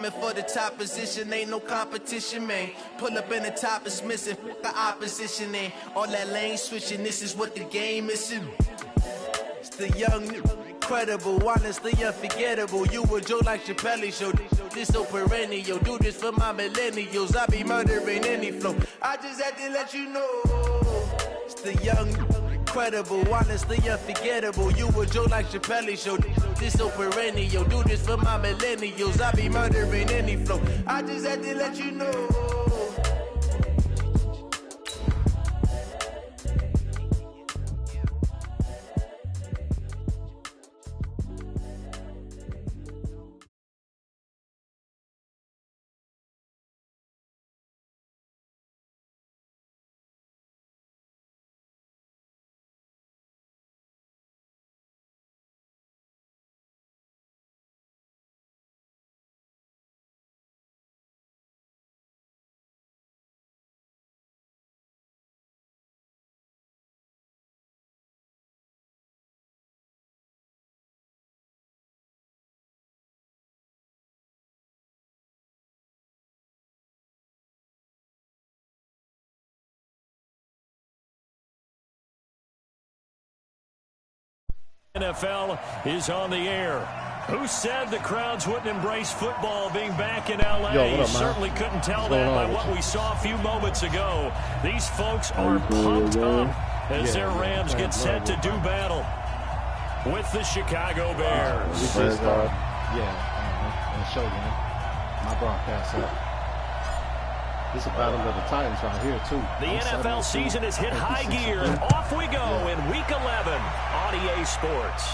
For the top position, ain't no competition, man. Pull up in the top is missing, the opposition in. All that lane switching, this is what the game is. It's the young, incredible, honestly unforgettable. You a Joe like Chappelle show. This so perennial, do this for my millennials. I be murdering any flow. I just had to let you know. It's the young, incredible, honestly unforgettable. You a Joe like Chappelle show. This so perennial, do this for my millennials. I be murdering any flow. I just had to let you know. NFL is on the air. Who said the crowds wouldn't embrace football being back in L.A.? Yo, what up, certainly couldn't tell that by what we saw a few moments ago. These folks are pumped up as their Rams get set to do battle with the Chicago Bears. And show them my broadcast up. This is a battle of the Titans right here, too. The NFL season has hit high gear, and off we go in Week 11 on EA Sports.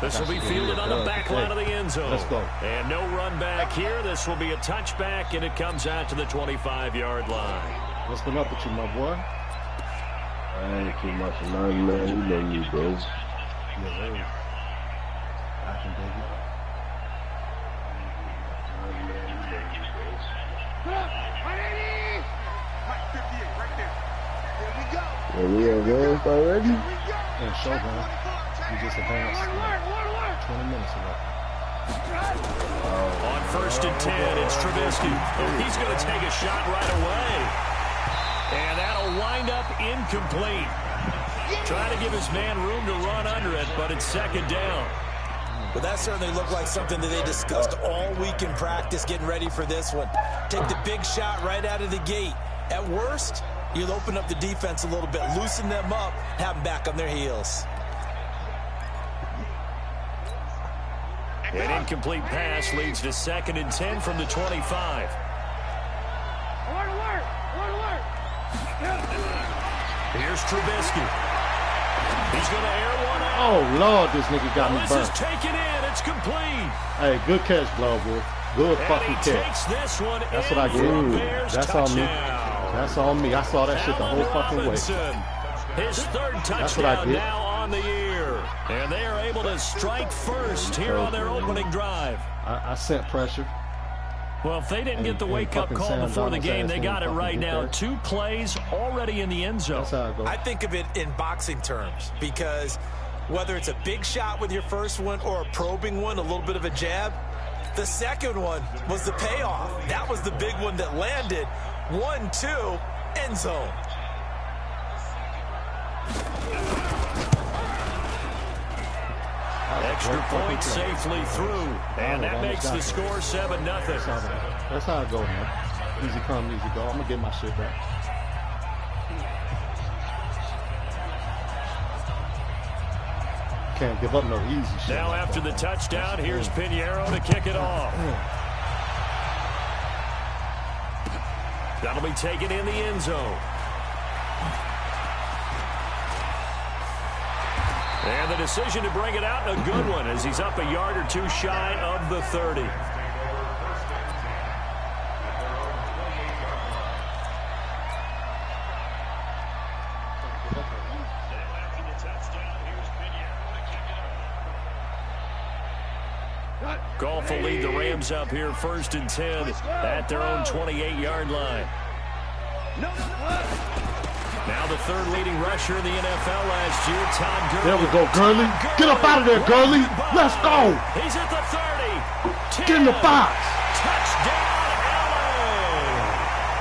This will be fielded on the back line of the end zone. Let's go. And no run back here. This will be a touchback, and it comes out to the 25-yard line. What's been up with you, my boy? I ain't too much of nothing, man. You know you, bro. Yeah, I can dig it. Yeah, we advanced already? Yeah, Shogun. We just advanced 20 minutes ago. On 1st and 10, it's Trubisky. He's going to take a shot right away. And that'll wind up incomplete. Trying to give his man room to run under it, but it's 2nd down. But that certainly looked like something that they discussed all week in practice getting ready for this one. Take the big shot right out of the gate. At worst, you'll open up the defense a little bit, loosen them up, have them back on their heels. An incomplete pass leads to 2nd and 10 from the 25. Here's Trubisky. He's going to air one out. Oh, Lord, this nigga got me burnt. This is taken in. It's complete. Hey, good catch, Bloodwood. Good fucking catch. Takes this one. That's what I get. That's on me. That's on me. I saw that shit the whole fucking way. His 3rd touchdown now on the year. And they are able to strike first here on their opening drive. I sent pressure. Well, if they didn't get the wake-up call before the game, they got it right now. 2 plays already in the end zone. That's how it goes. I think of it in boxing terms because whether it's a big shot with your first one or a probing one, a little bit of a jab, the second one was the payoff. That was the big one that landed. 1-2, end zone. Extra point safely through, and that makes the score 7-0. That's how it goes, man. Easy come, easy go. I'm going to get my shit back. Can't give up no easy shit. Now after the touchdown, here's Pinheiro to kick it off. That'll be taken in the end zone. And the decision to bring it out, a good one, as he's up a yard or 2 shy of the 30. Goff will lead the Rams up here 1st and 10 at their own 28-yard line. Now the 3rd leading rusher in the NFL last year, Todd Gurley. There we go, Gurley. Get up out of there, Gurley. Let's go. He's at the 30. Get in the box. Touchdown, LA.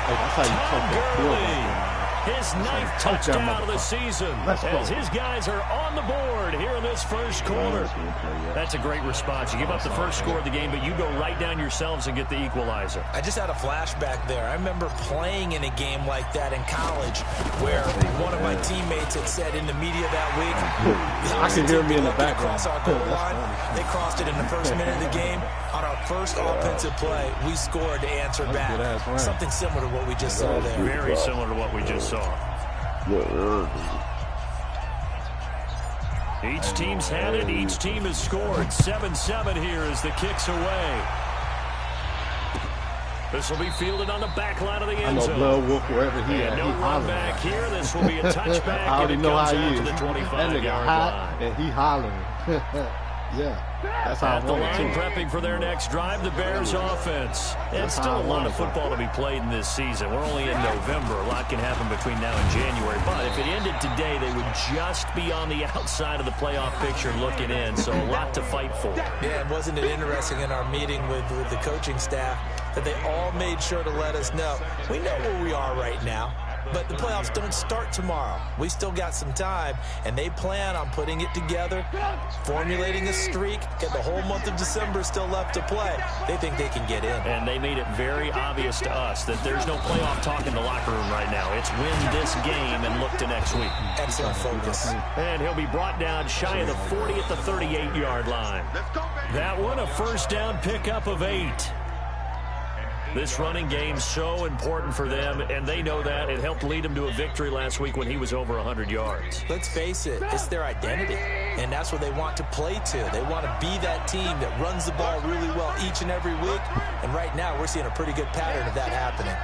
Hey, that's how you take that field right there. His ninth touchdown of the season as his guys are on the board here in this first quarter. That's a great response. You give up the first score of the game, but you go right down yourselves and get the equalizer. I just had a flashback there. I remember playing in a game like that in college where one of my teammates had said in the media that week, I can hear me in the background. Across our goal line. They crossed it in the first minute of the game. On our first offensive play, we scored to answer back. Something similar to what we just saw there. Very similar to what we just saw. Each team's had it. Each team has scored. 7-7 here as the kick's away. This will be fielded on the back line of the end zone. I know Blood Wolf wherever he at. No run back here. This will be a touchback. I already know how he is. The 25-yard line. And he hollering. Yeah, that's how at the line prepping for their next drive, the Bears offense. And still a lot of football to be played in this season. We're only in November. A lot can happen between now and January. But if it ended today, they would just be on the outside of the playoff picture looking in. So a lot to fight for. Yeah, and wasn't it interesting in our meeting with the coaching staff that they all made sure to let us know, we know where we are right now. But the playoffs don't start tomorrow. We still got some time, and they plan on putting it together, formulating a streak, get the whole month of December still left to play. They think they can get in. And they made it very obvious to us that there's no playoff talk in the locker room right now. It's win this game and look to next week. Excellent focus. And he'll be brought down shy of the 40 at the 38-yard line. That one, a first down pickup of 8. This running game's so important for them, and they know that. It helped lead them to a victory last week when he was over 100 yards. Let's face it, it's their identity, and that's what they want to play to. They want to be that team that runs the ball really well each and every week, and right now we're seeing a pretty good pattern of that happening.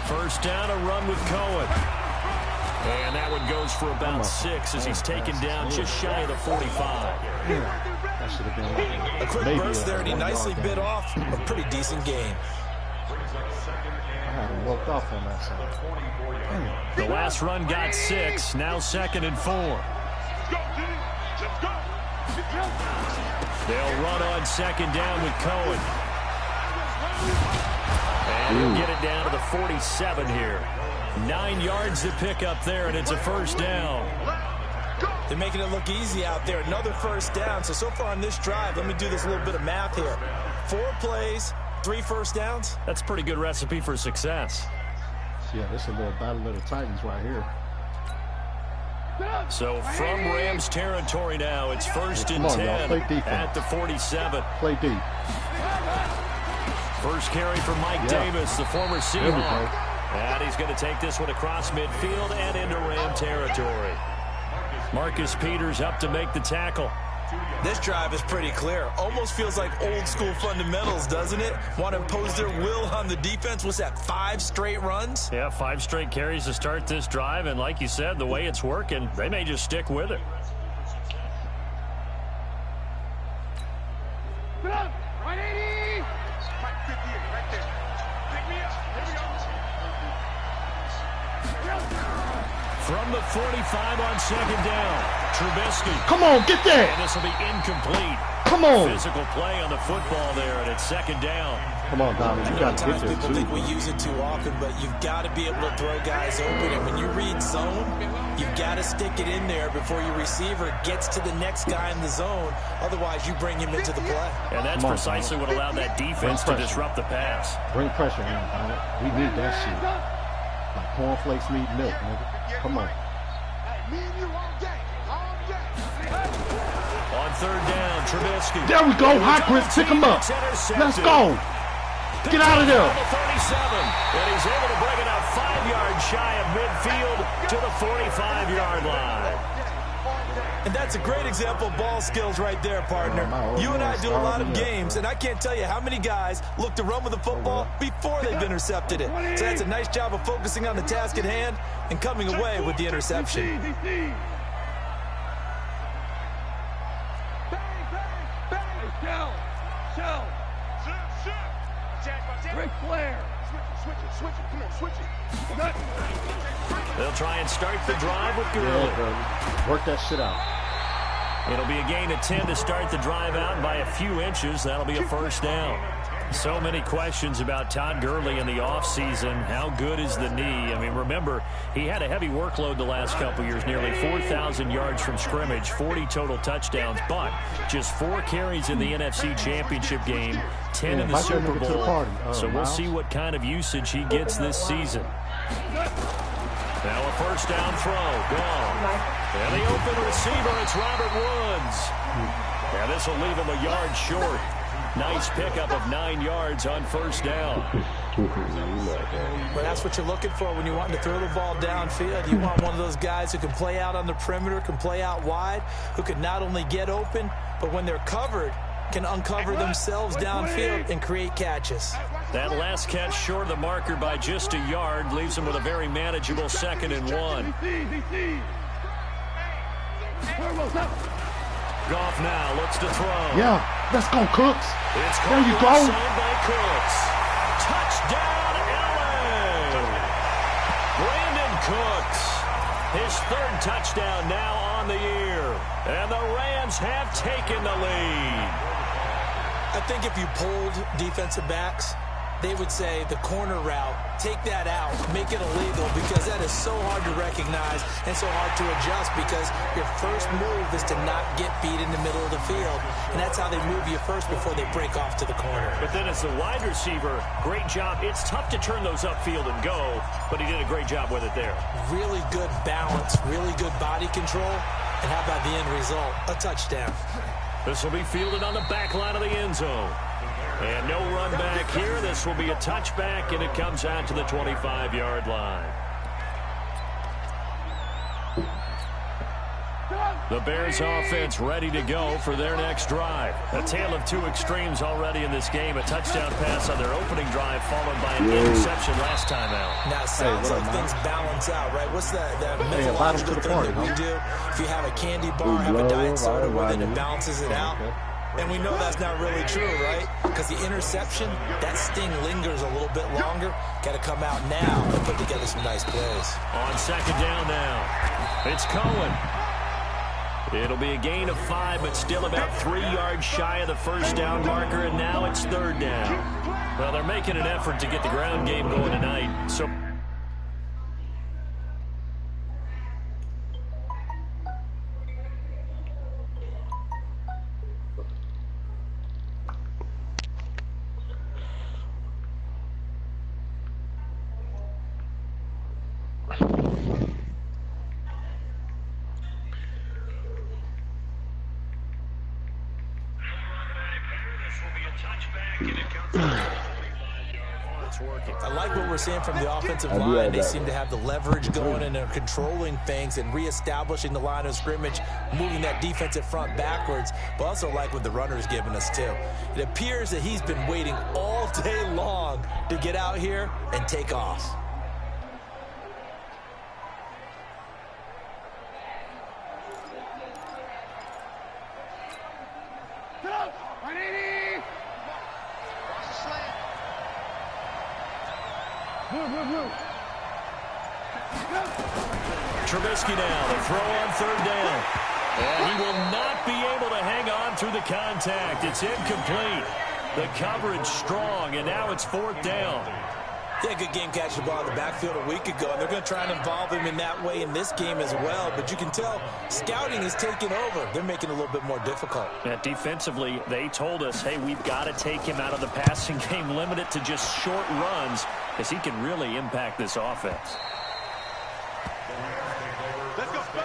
First down, a run with Cohen. And that one goes for about 6 as he's taken down just shy of the 45. That should have been a quick burst there, and he nicely bit off a pretty decent game. I had him walked off on that side. The last run got 6. Now 2nd and 4. They'll run on 2nd down with Cohen. And he'll get it down to the 47 here. 9 yards to pick up there, and it's a first down. They're making it look easy out there. Another first down. So far on this drive, let me do this little bit of math here. 4 plays, 3 first downs. That's a pretty good recipe for success. Yeah, this is a little battle of the Titans right here. So from Rams territory now, it's 1st and 10 at the 47. Play deep. First carry for Mike Davis, the former Seahawk. And he's going to take this one across midfield and into Ram territory. Marcus Peters up to make the tackle. This drive is pretty clear. Almost feels like old school fundamentals, doesn't it? Want to impose their will on the defense. What's that, 5 straight runs? Yeah, 5 straight carries to start this drive. And like you said, the way it's working, they may just stick with it. From the 45 on 2nd down, Trubisky. Come on, get there. And this will be incomplete. Come on. Physical play on the football there, and it's 2nd down. Come on, Donald. You got to get there, people too. think we use it too often, but you've got to be able to throw guys open. And when you read zone, you've got to stick it in there before your receiver gets to the next guy in the zone. Otherwise, you bring him into the play. And that's precisely what allowed that defense to disrupt the pass. Bring pressure in, Donald. We need that shit. Like cornflakes need milk, nigga. Come on. On 3rd down, Trubisky. There we go. High Chris, pick him up. Let's go. Get out of there. The 37, and he's able to bring it out 5 yards shy of midfield to the 45-yard line. And that's a great example of ball skills right there, partner. You and I do a lot of games, and I can't tell you how many guys look to run with the football before they've intercepted it. So that's a nice job of focusing on the task at hand and coming away with the interception. Ric Flair. Switch it. Come on, switch it. They'll try and start the drive with Gurley. Yeah, work that shit out. It'll be a gain of 10 to start the drive out, and by a few inches, that'll be a first down. So many questions about Todd Gurley in the offseason. How good is the knee? I mean, remember, he had a heavy workload the last couple years, nearly 4,000 yards from scrimmage, 40 total touchdowns, but just 4 carries in the NFC Championship game, 10 in the Super Bowl. So we'll see what kind of usage he gets this season. Now a first down throw, gone. And the open receiver, it's Robert Woods. And this will leave him a yard short. Nice pickup of 9 yards on first down. Well, that's what you're looking for when you want to throw the ball downfield. You want one of those guys who can play out on the perimeter, can play out wide, who can not only get open, but when they're covered, can uncover themselves downfield and create catches. That last catch short of the marker by just a yard leaves him with a very manageable 2nd and 1. Goff now looks to throw. Yeah, let's go, Cooks. It's there you go. By Cooks. Touchdown, LA. Brandon Cooks. His 3rd touchdown now on the year. And the Rams have taken the lead. I think if you polled defensive backs, they would say the corner route, take that out, make it illegal, because that is so hard to recognize and so hard to adjust, because your first move is to not get beat in the middle of the field, and that's how they move you first before they break off to the corner. But then as the wide receiver, great job. It's tough to turn those upfield and go, but he did a great job with it there. Really good balance, really good body control, and how about the end result? A touchdown. This will be fielded on the back line of the end zone. And no run back here. This will be a touchback, and it comes out to the 25-yard line. The Bears offense ready to go for their next drive. A tale of 2 extremes already in this game. A touchdown pass on their opening drive followed by an interception last time out. Now, it sounds like things balance out, right? What's that mythological thing that we do? If you have a candy bar, have a diet soda with it, it balances it out. And we know that's not really true, right? Because the interception, that sting lingers a little bit longer. Got to come out now and put together some nice plays. On 2nd down now, it's Cohen. It'll be a gain of 5, but still about 3 yards shy of the first down marker, and now it's 3rd down. Well, they're making an effort to get the ground game going tonight, so... I like what we're seeing from the offensive line. They seem to have the leverage going, and they're controlling things and reestablishing the line of scrimmage, moving that defensive front backwards, but also like what the runner's giving us too. It appears that he's been waiting all day long to get out here and take off. Trubisky now, the throw on 3rd down. And he will not be able to hang on through the contact. It's incomplete. The coverage strong, and now it's 4th down. Yeah, good game catching the ball in the backfield a week ago, and they're going to try and involve him in that way in this game as well. But you can tell scouting is taking over. They're making it a little bit more difficult. Yeah, defensively, they told us, hey, we've got to take him out of the passing game, limit it to just short runs, because he can really impact this offense. Let's go.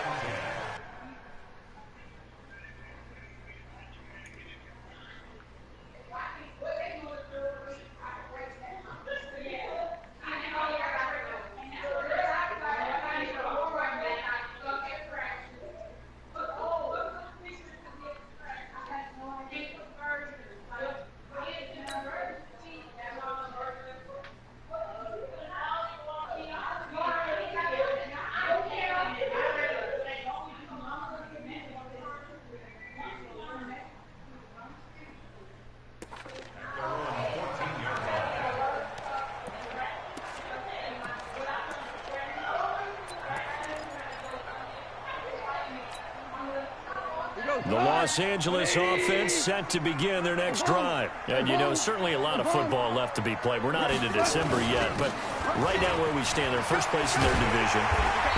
The Los Angeles offense set to begin their next drive. And, you know, certainly a lot of football left to be played. We're not into December yet, but right now where we stand, they're first place in their division.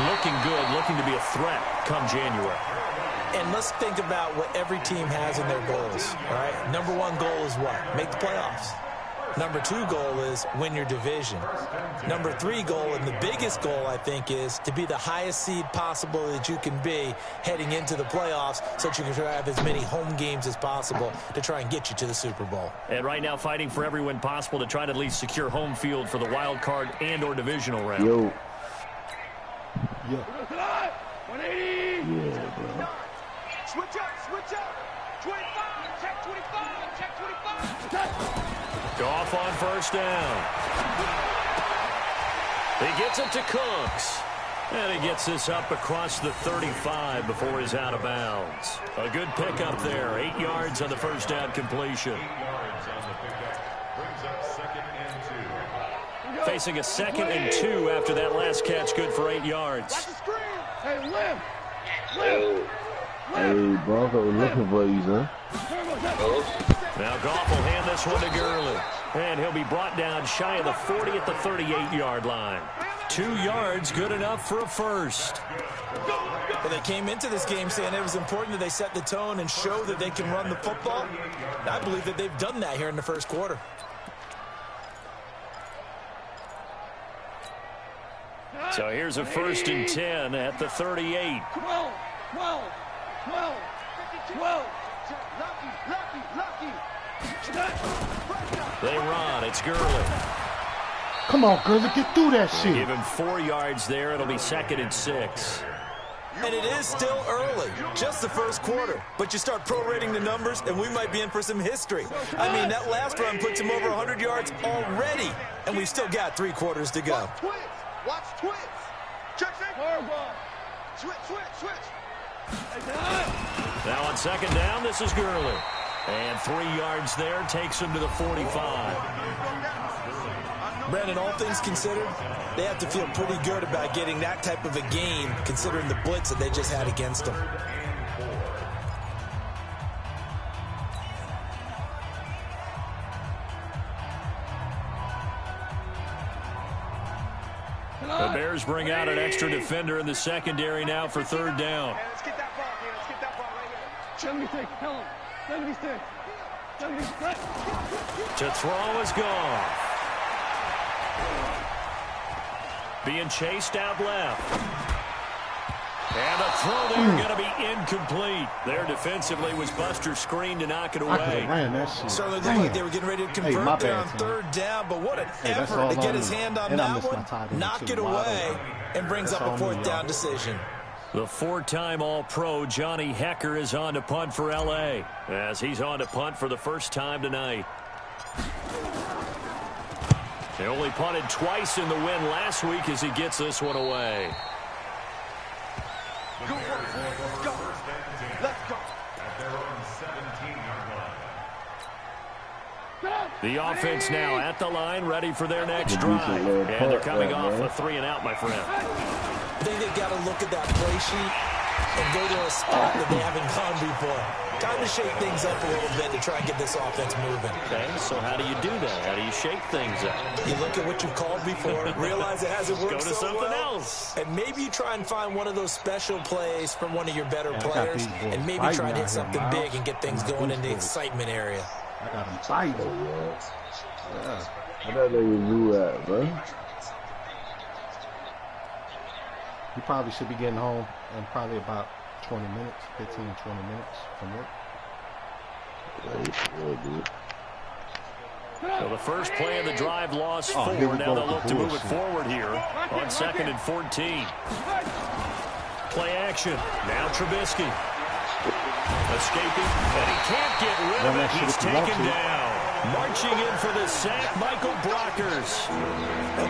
Looking good, looking to be a threat come January. And let's think about what every team has in their goals, all right? Number one goal is what? Make the playoffs. Number two goal is win your division. Number three goal, and the biggest goal, I think, is to be the highest seed possible that you can be heading into the playoffs so that you can have as many home games as possible to try and get you to the Super Bowl. And right now fighting for every win possible to try to at least secure home field for the wild card and or divisional round. Yo. Yeah. 180. Yeah, bro. Switch up. 25, check 25. Goff on first down. He gets it to Cooks. And he gets this up across the 35 before he's out of bounds. A good pickup there. 8 yards on the first down completion. Facing a 2nd and 2 after that last catch. Good for 8 yards. Hey, Lim. Hey, Bronco looking for you, son. Now Goff will hand this one to Gurley. And he'll be brought down shy of the 40 at the 38-yard line. 2 yards, good enough for a first. Well, they came into this game saying it was important that they set the tone and show that they can run the football. And I believe that they've done that here in the first quarter. So here's a 1st and 10 at the 38. 12. They run. It's Gurley. Come on, Gurley, get through that shit. Give him 4 yards there. It'll be 2nd and 6. And it is still early, just the first quarter. But you start prorating the numbers, and we might be in for some history. I mean, that last run puts him over 100 yards already, and we've still got 3 quarters to go. Watch twins. Check. Switch. Now on 2nd down, this is Gurley. And 3 yards there takes him to the 45. Brandon, all things considered, they have to feel pretty good about getting that type of a game, considering the blitz that they just had against them. The Bears bring out an extra defender in the secondary now for 3rd down. Let's get that ball, man. Let's get that ball right here. 76, tell him. 76. To throw is Goff. Being chased out left. And a throw there going to be incomplete. There defensively was Buster's screen to knock it away. Certainly looked like they were getting ready to convert there on 3rd down, but what an effort to get his hand on that one, knock it away, and brings up a 4th down decision. The 4-time All-Pro Johnny Hecker is on to punt for L.A. as he's on to punt for the first time tonight. They only punted twice in the win last week as he gets this one away. Let's go. The offense now at the line, ready for their next drive. And they're coming off a 3-and-out, my friend. I think they've got to look at that play sheet and go to a spot that they haven't gone before. Time to shake things up a little bit to try and get this offense moving. Okay, so how do you do that? How do you shake things up? You look at what you've called before, realize it hasn't worked Go to so something well, else. and maybe you try and find one of those special plays from one of your better players, and maybe try and hit something big and get things going in the excitement area. I got him fighting. Yeah. I thought they would do that, bro. He probably should be getting home in probably about 20 minutes, 15, 20 minutes from work. So the first play of the drive lost 4. Now they'll look to move it forward here on 2nd and 14. Play action. Now Trubisky. Escaping, and he can't get rid of it. He's taken down. Marching in for the sack, Michael Brockers.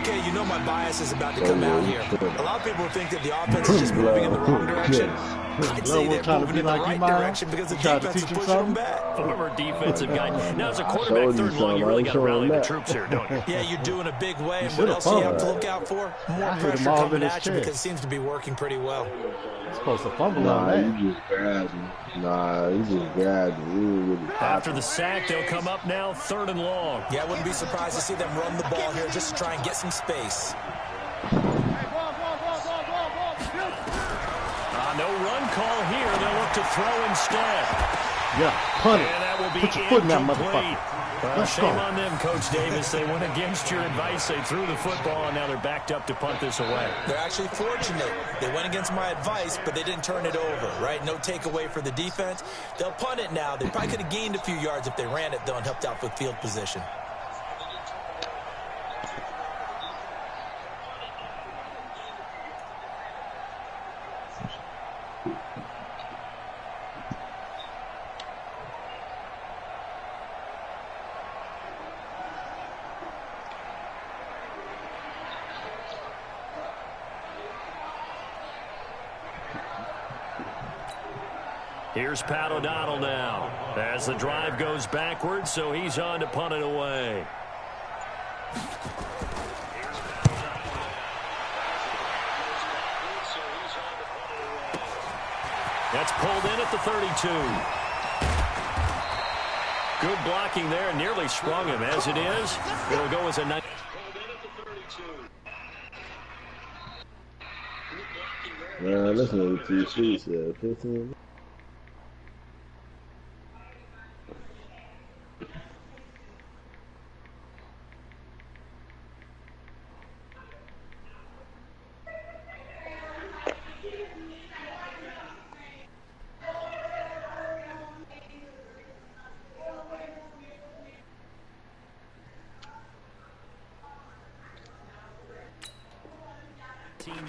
Okay, you know my bias is about to come out here. A lot of people think that the offense is just moving in the wrong direction. I'd say they're moving in the right direction because the defense is pushing them back. Former defensive guy. Now, as a quarterback, third and long, you really got to rally the troops here, don't you? Yeah, you do in a big way. And what else do you have to look out for? More pressure coming at you because it seems to be working pretty well. He's supposed to fumble on that. You just grabbed him. He just grabbed him. After the sack, they'll come up now, third and long. Yeah, I wouldn't be surprised to see them run the ball here just to try and get some space. No run call here. They'll look to throw instead. Yeah, punt it. And that will be Put your foot in that motherfucker. Well, shame on them, Coach Davis. They went against your advice. They threw the football, and now they're backed up to punt this away. They're actually fortunate. They went against my advice, but they didn't turn it over, right? No takeaway for the defense. They'll punt it now. They probably could have gained a few yards if they ran it, though, and helped out with field position. Here's Pat O'Donnell now as the drive goes backwards, so he's on to punt it away. That's pulled in at the 32. Good blocking there, nearly sprung him. As it is, it'll go as a 9. Listen to the sheets there. 15.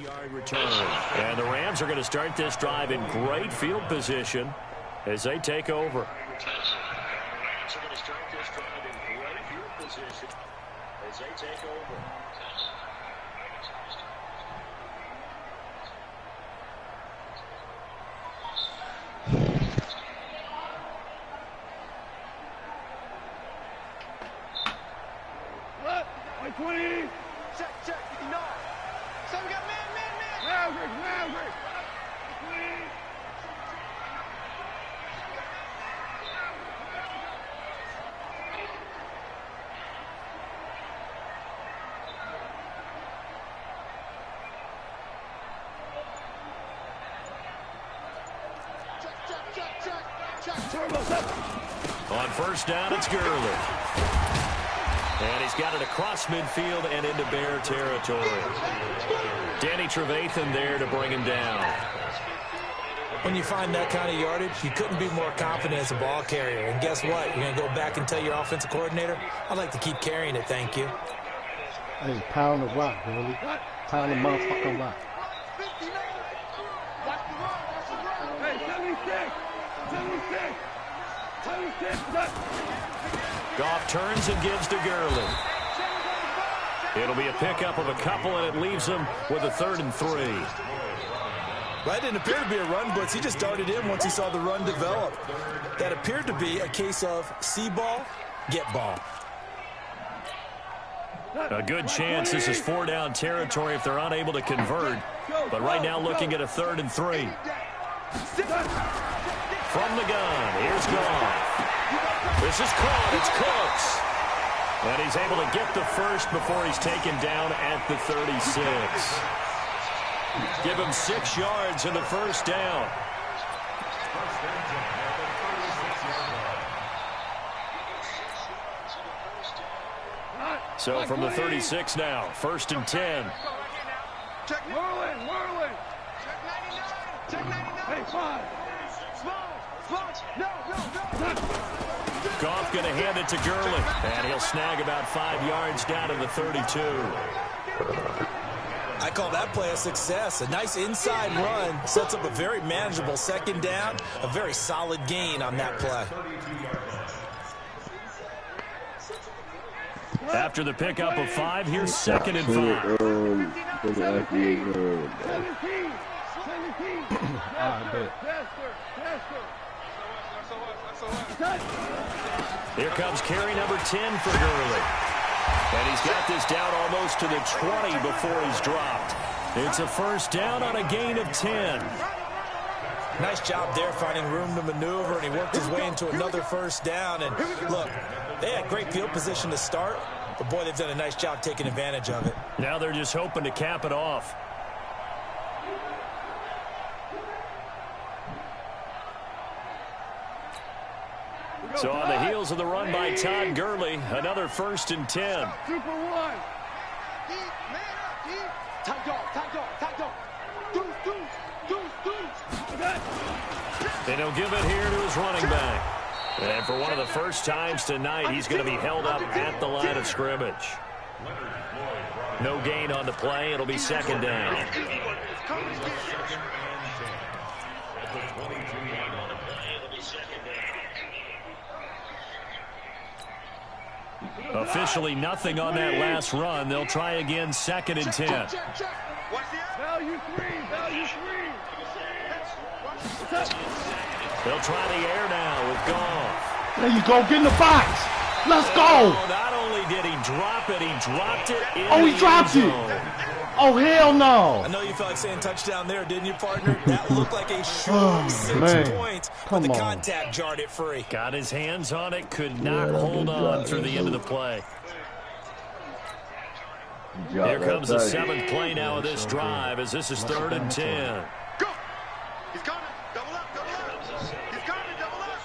Yard return. And the Rams are going to start this drive in great field position as they take over. The Rams are going to start this drive in great field position as they take over. What? 20. Check. No. So we got man. Maverick. 20. On first down, it's Gurley. And he's got it across midfield and into Bear territory. Danny Trevathan there to bring him down. When you find that kind of yardage, you couldn't be more confident as a ball carrier. And guess what? You're going to go back and tell your offensive coordinator, I'd like to keep carrying it, thank you. Hey, pound the rock, Gurley. Pound the motherfucking rock. Hey, 76. Goff turns and gives to Gurley. It'll be a pickup of a couple, and it leaves them with a 3rd and 3. That didn't appear to be a run blitz. He just darted in once he saw the run develop. That appeared to be a case of see ball, get ball. A good chance this is 4-down territory if they're unable to convert. But right now looking at a 3rd and 3. From the gun, here's Goff. This is caught, it's close. And he's able to get the first before he's taken down at the 36. Give him 6 yards in the first down. So from the 36 now, 1st and 10. Check Merlin. Check 99. Hey, 5. Small. No. Goff going to hand it to Gurley, and he'll snag about 5 yards down to the 32. I call that play a success. A nice inside run sets up a very manageable 2nd down, a very solid gain on that play. After the pickup of 5, here's 2nd and 5. Here comes carry number 10 for Gurley. And he's got this down almost to the 20 before he's dropped. It's a first down on a gain of 10. Nice job there finding room to maneuver, and he worked his way into another first down. And look, they had great field position to start, but boy, they've done a nice job taking advantage of it. Now they're just hoping to cap it off. So on the heels of the run by Todd Gurley, another 1st and 10. Super one. Tight dog. And he'll give it here to his running back. And for one of the first times tonight, he's going to be held up at the line of scrimmage. No gain on the play. It'll be 2nd down. Officially nothing on that last run. They'll try again 2nd and 10. Value three. They'll try the air now with Goff. There you go. Get in the box. Let's go. Oh, not only did he drop it, he dropped it in he dropped it. Oh, hell no. I know you felt like saying touchdown there, didn't you, partner? That looked like a sure 6 points, but the contact jarred it free. Got his hands on it, could not hold on through the end of the play. Here comes the 7th play now of this drive, as this is 3rd and 10. Go. He's coming. Double up. He's coming. Double up.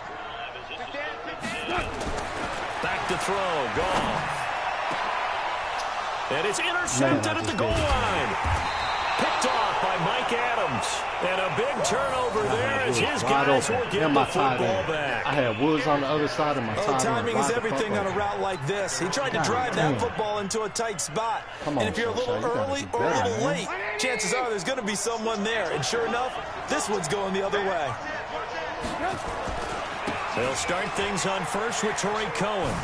Back to throw. Goff. And it's intercepted at the goal line. Picked off by Mike Adams. And a big turnover there as his guys will get the football back. I had Woods on the other side of my tight end. Timing is everything on a route like this. He tried to drive that football into a tight spot. And if you're a little early or a little late, chances are there's going to be someone there. And sure enough, this one's going the other way. They'll start things on first with Torrey Cohen.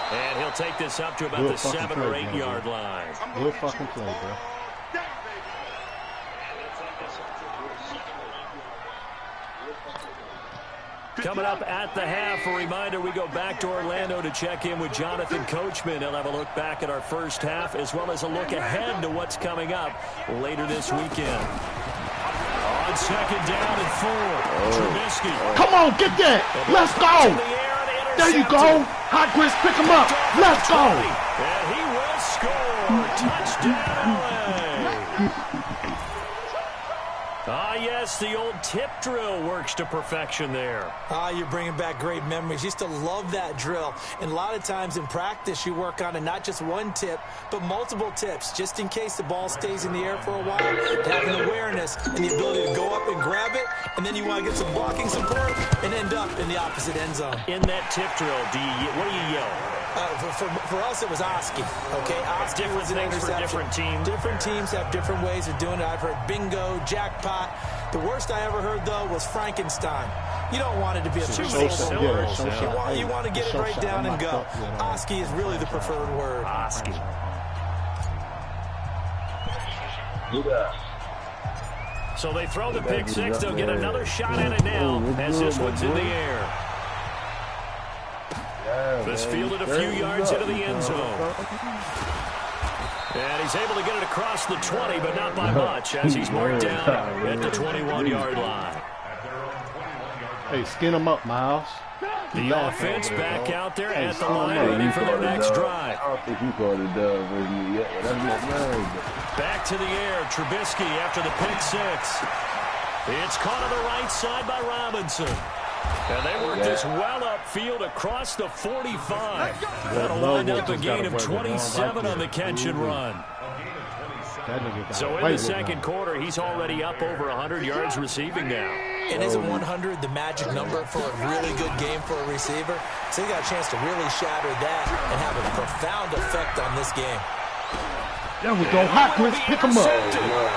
And he'll take this up to about the 7 or 8 yard line. Good fucking play, bro. Coming up at the half, a reminder, we go back to Orlando to check in with Jonathan Coachman. He'll have a look back at our first half as well as a look ahead to what's coming up later this weekend. On 2nd down and 4, Trubisky. Come on, get that. Let's go. There you go. Hot Grits, pick him up. Let's go. And he will score. Touchdown, LA. Ah, yes, the old tip drill works to perfection there. Ah, you're bringing back great memories. Used to love that drill. And a lot of times in practice, you work on it, not just one tip, but multiple tips, just in case the ball stays in the air for a while. Having awareness and the ability to go up and grab it, and then you want to get some blocking support and end up in the opposite end zone. In that tip drill, what do you yell? For us, it was Oski. Okay, Oski was an interception. For different teams. Different teams have different ways of doing it. I've heard bingo, jackpot. The worst I ever heard, though, was Frankenstein. You don't want it to be a too many syllables. You want to get it right down and go. Oski is really the preferred word. Oski. So they throw the pick six. They'll get another shot at it now as this one's in the air. This fielded a few yards into the end zone. And he's able to get it across the 20, but not by much, as he's marked down at the 21-yard line. Hey, skin him up, Miles. The offense back out there at the line, ready for their next drive. I don't think he called it dub with me yet, but that's not mine. Back to the air, Trubisky after the pick six. It's caught on the right side by Robinson. And they work this well upfield across the 45. That'll wind up a gain of 27 on the catch and run. So in the second quarter, he's already up over 100 yards receiving now. And isn't 100 the magic number for a really good game for a receiver? So he got a chance to really shatter that and have a profound effect on this game. There we go. Hot Grits, pick him up.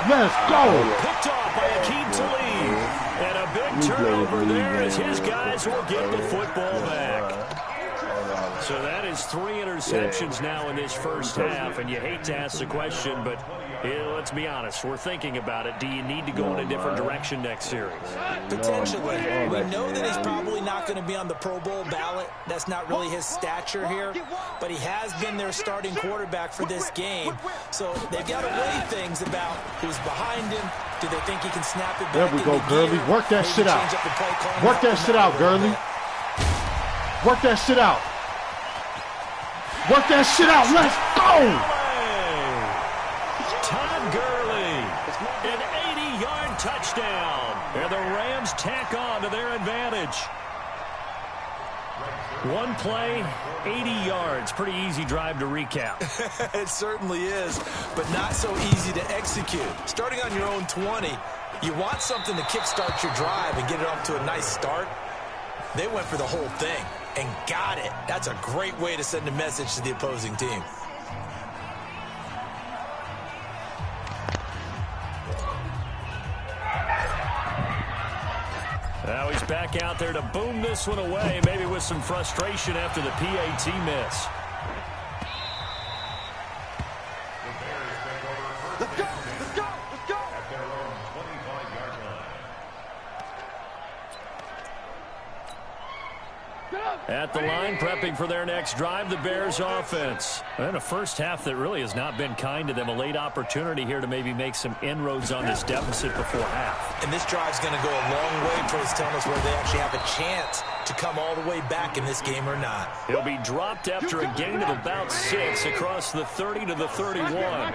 Let's go. Picked off by Akeem Talib. And a big turnover there as his guys will get the football back. So that is 3 interceptions now in this first half. And you hate to ask the question, but let's be honest, we're thinking about it. Do you need to go in a different direction next series? Potentially. We know that he's probably not going to be on the Pro Bowl ballot. That's not really his stature here. But he has been their starting quarterback for this game. So they've got to weigh things about who's behind him. Do they think he can snap it back? There we go, Gurley. Work that shit out. Work that shit out, Gurley. Work that shit out. Work that shit out. Let's go. Todd Gurley, an 80-yard touchdown. And the Rams tack on to their advantage. One play, 80 yards. Pretty easy drive to recap. It certainly is, but not so easy to execute. Starting on your own 20, you want something to kickstart your drive and get it off to a nice start. They went for the whole thing and got it. That's a great way to send a message to the opposing team. Now he's back out there to boom this one away, maybe with some frustration after the PAT miss. Let's go! Let's go! Let's go! At the line, prepping for their next drive, the Bears offense. And a first half that really has not been kind to them. A late opportunity here to maybe make some inroads on this deficit before half. And this drive's going to go a long way towards telling us whether they actually have a chance to come all the way back in this game or not. He'll be dropped after a gain of about 6 across the 30 to the 31. They'll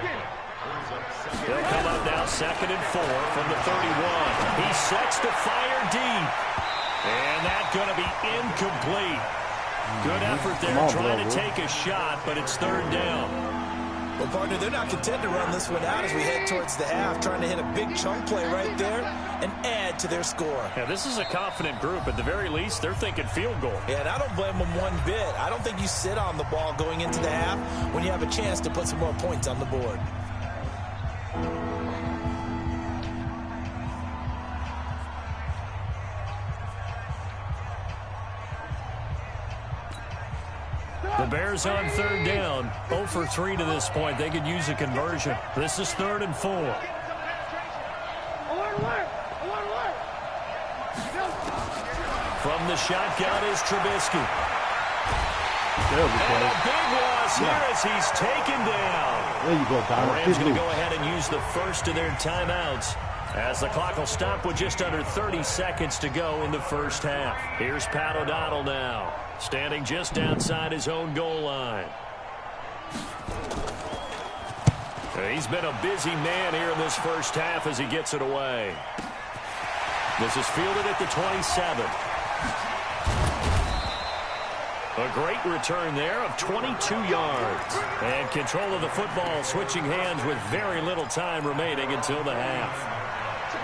come up now 2nd and 4 from the 31. He sets to fire deep. And that's going to be incomplete. Good effort there trying to take a shot, but it's 3rd down. Well, partner, they're not content to run this one out as we head towards the half, trying to hit a big chunk play right there and add to their score. Yeah, this is a confident group. At the very least, they're thinking field goal. Yeah, and I don't blame them one bit. I don't think you sit on the ball going into the half when you have a chance to put some more points on the board. The Bears on 3rd down. 0 for 3 to this point. They could use a conversion. This is 3rd and 4. From the shotgun is Trubisky. There we go. And a big loss here as he's taken down. There you go, Donald. The Rams going to go ahead and use the first of their timeouts as the clock will stop with just under 30 seconds to go in the first half. Here's Pat O'Donnell now, standing just outside his own goal line. He's been a busy man here in this first half as he gets it away. This is fielded at the 27. A great return there of 22 yards. And control of the football switching hands with very little time remaining until the half.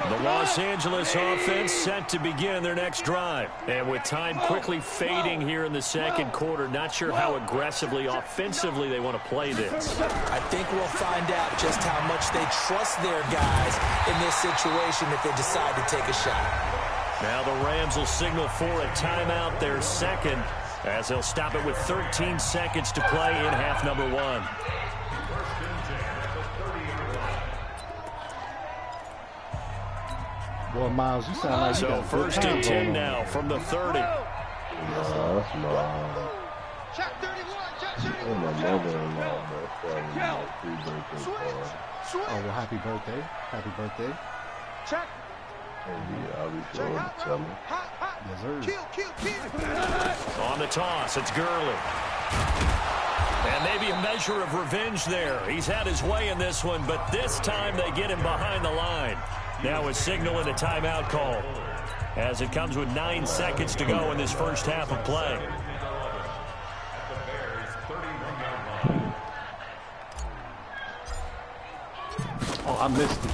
The Los Angeles offense set to begin their next drive. And with time quickly fading here in the second quarter, not sure how aggressively, offensively they want to play this. I think we'll find out just how much they trust their guys in this situation if they decide to take a shot. Now the Rams will signal for a timeout, their second, as they'll stop it with 13 seconds to play in half number 1. Boy, Miles, you sound like you got 1st and 10 now from the 30. That's my... Check 31, check 31. Oh, my mother-in-law, my pre-birthday party. Oh, well, happy birthday. Happy birthday. Check. Yeah, I'll be sure to tell me. Yes, sir. Kill. On the toss, it's Gurley. And maybe a measure of revenge there. He's had his way in this one, but this time they get him behind the line. Now a signal and a timeout call as it comes with 9 seconds to go in this first half of play. Oh, I missed it.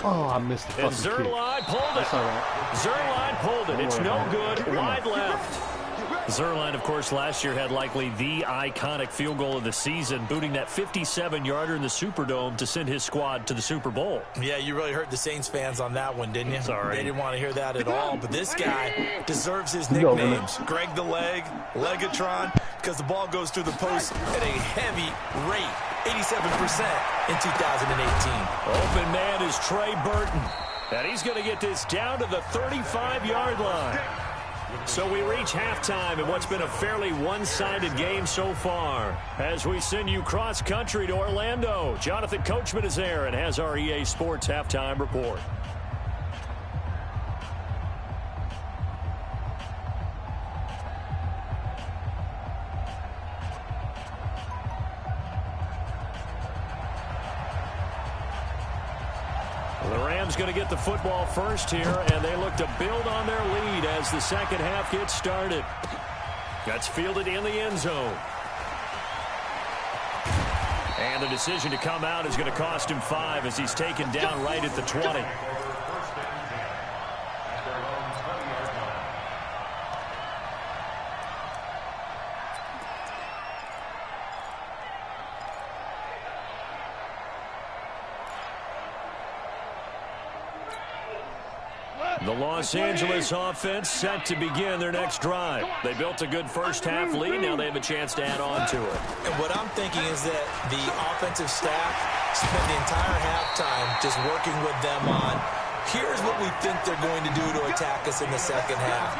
Oh, I missed it. And Zerline pulled it. That's all right. Zerline pulled it. It's no good. Wide left. Zerline, of course, last year had likely the iconic field goal of the season, booting that 57-yarder in the Superdome to send his squad to the Super Bowl. Yeah, you really hurt the Saints fans on that one, didn't you? Sorry. They didn't want to hear that at all. But this guy deserves his nicknames. Greg the Leg, Legatron, because the ball goes through the post at a heavy rate. 87% in 2018. Open man is Trey Burton. And he's going to get this down to the 35-yard line. So we reach halftime in what's been a fairly one-sided game so far. As we send you cross-country to Orlando, Jonathan Coachman is there and has our EA Sports halftime report. The Rams going to get the football first here, and they look to build on their lead as the second half gets started. That's fielded in the end zone. And the decision to come out is going to cost him 5 as he's taken down right at the 20. The Los Angeles offense set to begin their next drive. They built a good first half lead. Now they have a chance to add on to it. And what I'm thinking is that the offensive staff spent the entire halftime just working with them on, here's what we think they're going to do to attack us in the second half.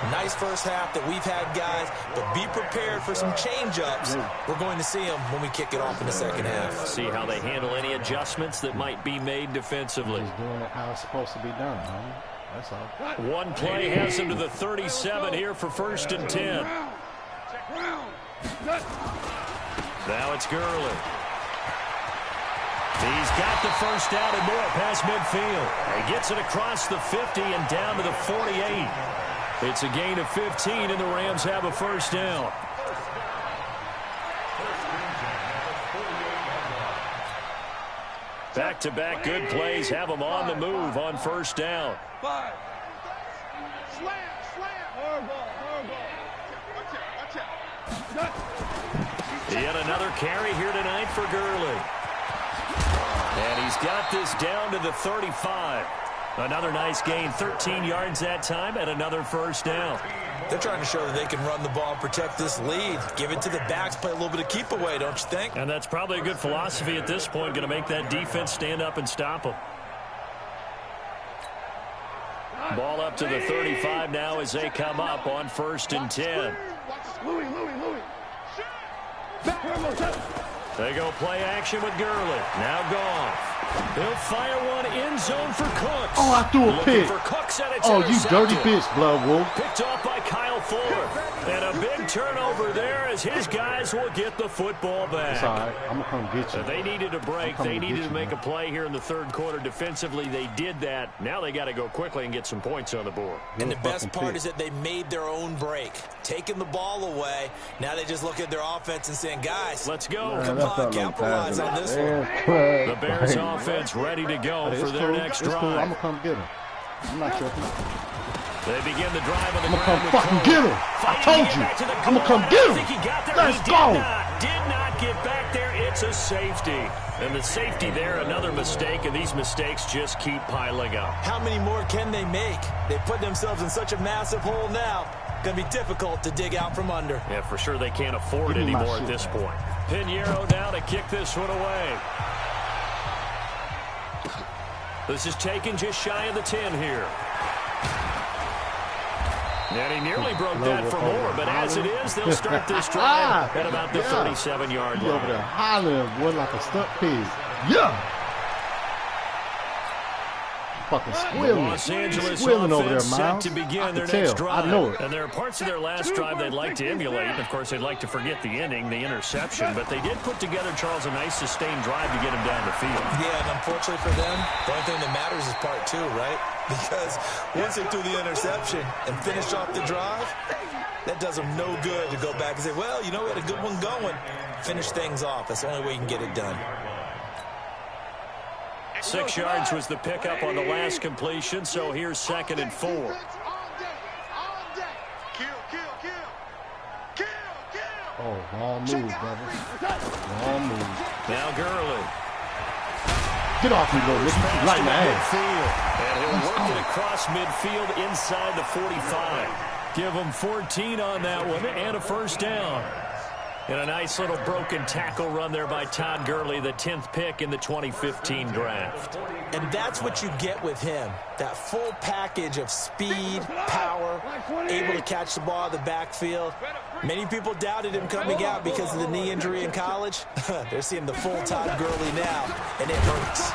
Nice first half that we've had, guys, but be prepared for some change-ups. We're going to see them when we kick it off in the second half. See how they handle any adjustments that might be made defensively. He's doing it how it's supposed to be done, homie. That's all. One play has him to the 37 here for 1st and 10. Now it's Gurley. He's got the first down and more past midfield. He gets it across the 50 and down to the 48. It's a gain of 15, and the Rams have a first down. Back-to-back good plays have them on the move on first down. 5. Slam. Yet another carry here tonight for Gurley. And he's got this down to the 35. Another nice gain, 13 yards that time, and another first down. They're trying to show that they can run the ball, protect this lead, give it to the backs, play a little bit of keep away, don't you think? And that's probably a good philosophy at this point, going to make that defense stand up and stop them. Ball up to the 35 now as they come up on 1st and 10. Louis. They go play action with Gurley. Now Goff. He'll fire one end zone for Cooks. Oh, I threw a pick. For Cooks, and it's Oh, you dirty intercepted. bitch, Blood Wolf. Picked off by Kyle Fuller. And a big turnover there as his guys will get the football back. It's all right. I'm going to come get you. They needed a break. They needed to make a play here in the third quarter defensively. They did that. Now they got to go quickly and get some points on the board. And the best part is that they made their own break, taking the ball away. Now they just look at their offense and saying, guys, let's go. Come on, capitalize on this one. The Bears offense ready to go for their next drive. Cool. I'm going to come get him. I'm not tripping. They begin the drive on the I'm going to come ground. fucking get him. I told you. I'm going to come get him. Let's go. Did not get back there. It's a safety. And the safety there, another mistake, and these mistakes just keep piling up. How many more can they make? They put themselves in such a massive hole now. Going to be difficult to dig out from under. Yeah, for sure they can't afford anymore at this point. Pinheiro now to kick this one away. This is taken just shy of the 10 here. And he nearly broke that for more, but as it is, they'll start this drive at about the 37-yard line. Over there hollering, boy, like a stuck pig. Yeah! Fucking squealing. Los Angeles squealing over there, offense Miles. set to begin their tell. next drive. I know it. And there are parts of their last drive they'd like to emulate. Of course, they'd like to forget the ending, the interception. But they did put together, Charles, a nice sustained drive to get him down the field. Yeah, and unfortunately for them, the only thing that matters is part 2, right? Because once they threw the interception and finished off the drive, that does them no good to go back and say, well, you know, we had a good one going. Finish things off. That's the only way you can get it done. 6 yards was the pickup on the last completion, so here's 2nd and 4. Oh, wrong move, brother. Wrong move. Now Gurley. Get off me, little nigga. Light my ass. And he'll work it across midfield inside the 45. Give him 14 on that one and a first down. And a nice little broken tackle run there by Todd Gurley, the 10th pick in the 2015 draft. And that's what you get with him, that full package of speed, power, able to catch the ball in the backfield. Many people doubted him coming out because of the knee injury in college. They're seeing the full Todd Gurley now, and it hurts.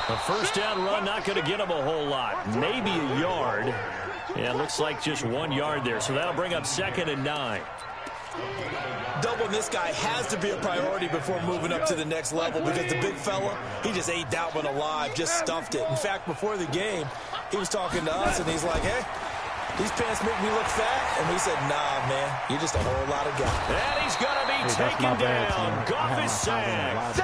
A first down run, not going to get him a whole lot. Maybe a yard. Yeah, it looks like just 1 yard there, so that'll bring up 2nd and 9. Doubling this guy has to be a priority before moving up to the next level because the big fella, he just ate that one alive, just stuffed it. In fact, before the game, he was talking to us, and he's like, hey, these pants make me look fat. And we said, nah, man, you're just a whole lot of guy. And he's going to be taken down. Goff is sacked.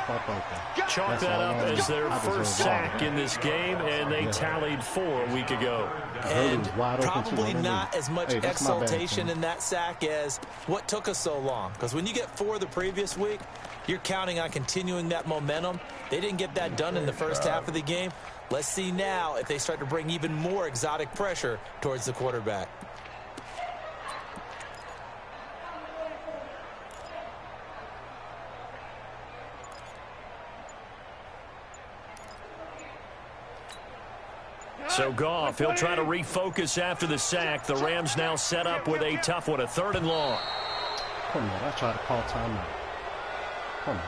Chalk that up as their first sack in this game, and they tallied 4 a week ago. And probably not as much exaltation in that sack as what took us so long. Because when you get 4 the previous week, you're counting on continuing that momentum. They didn't get that done in the first half of the game. Let's see now if they start to bring even more exotic pressure towards the quarterback. So Goff, he'll try to refocus after the sack. The Rams now set up with a tough one, a 3rd and long. Come on, I tried to call timeout. Come on.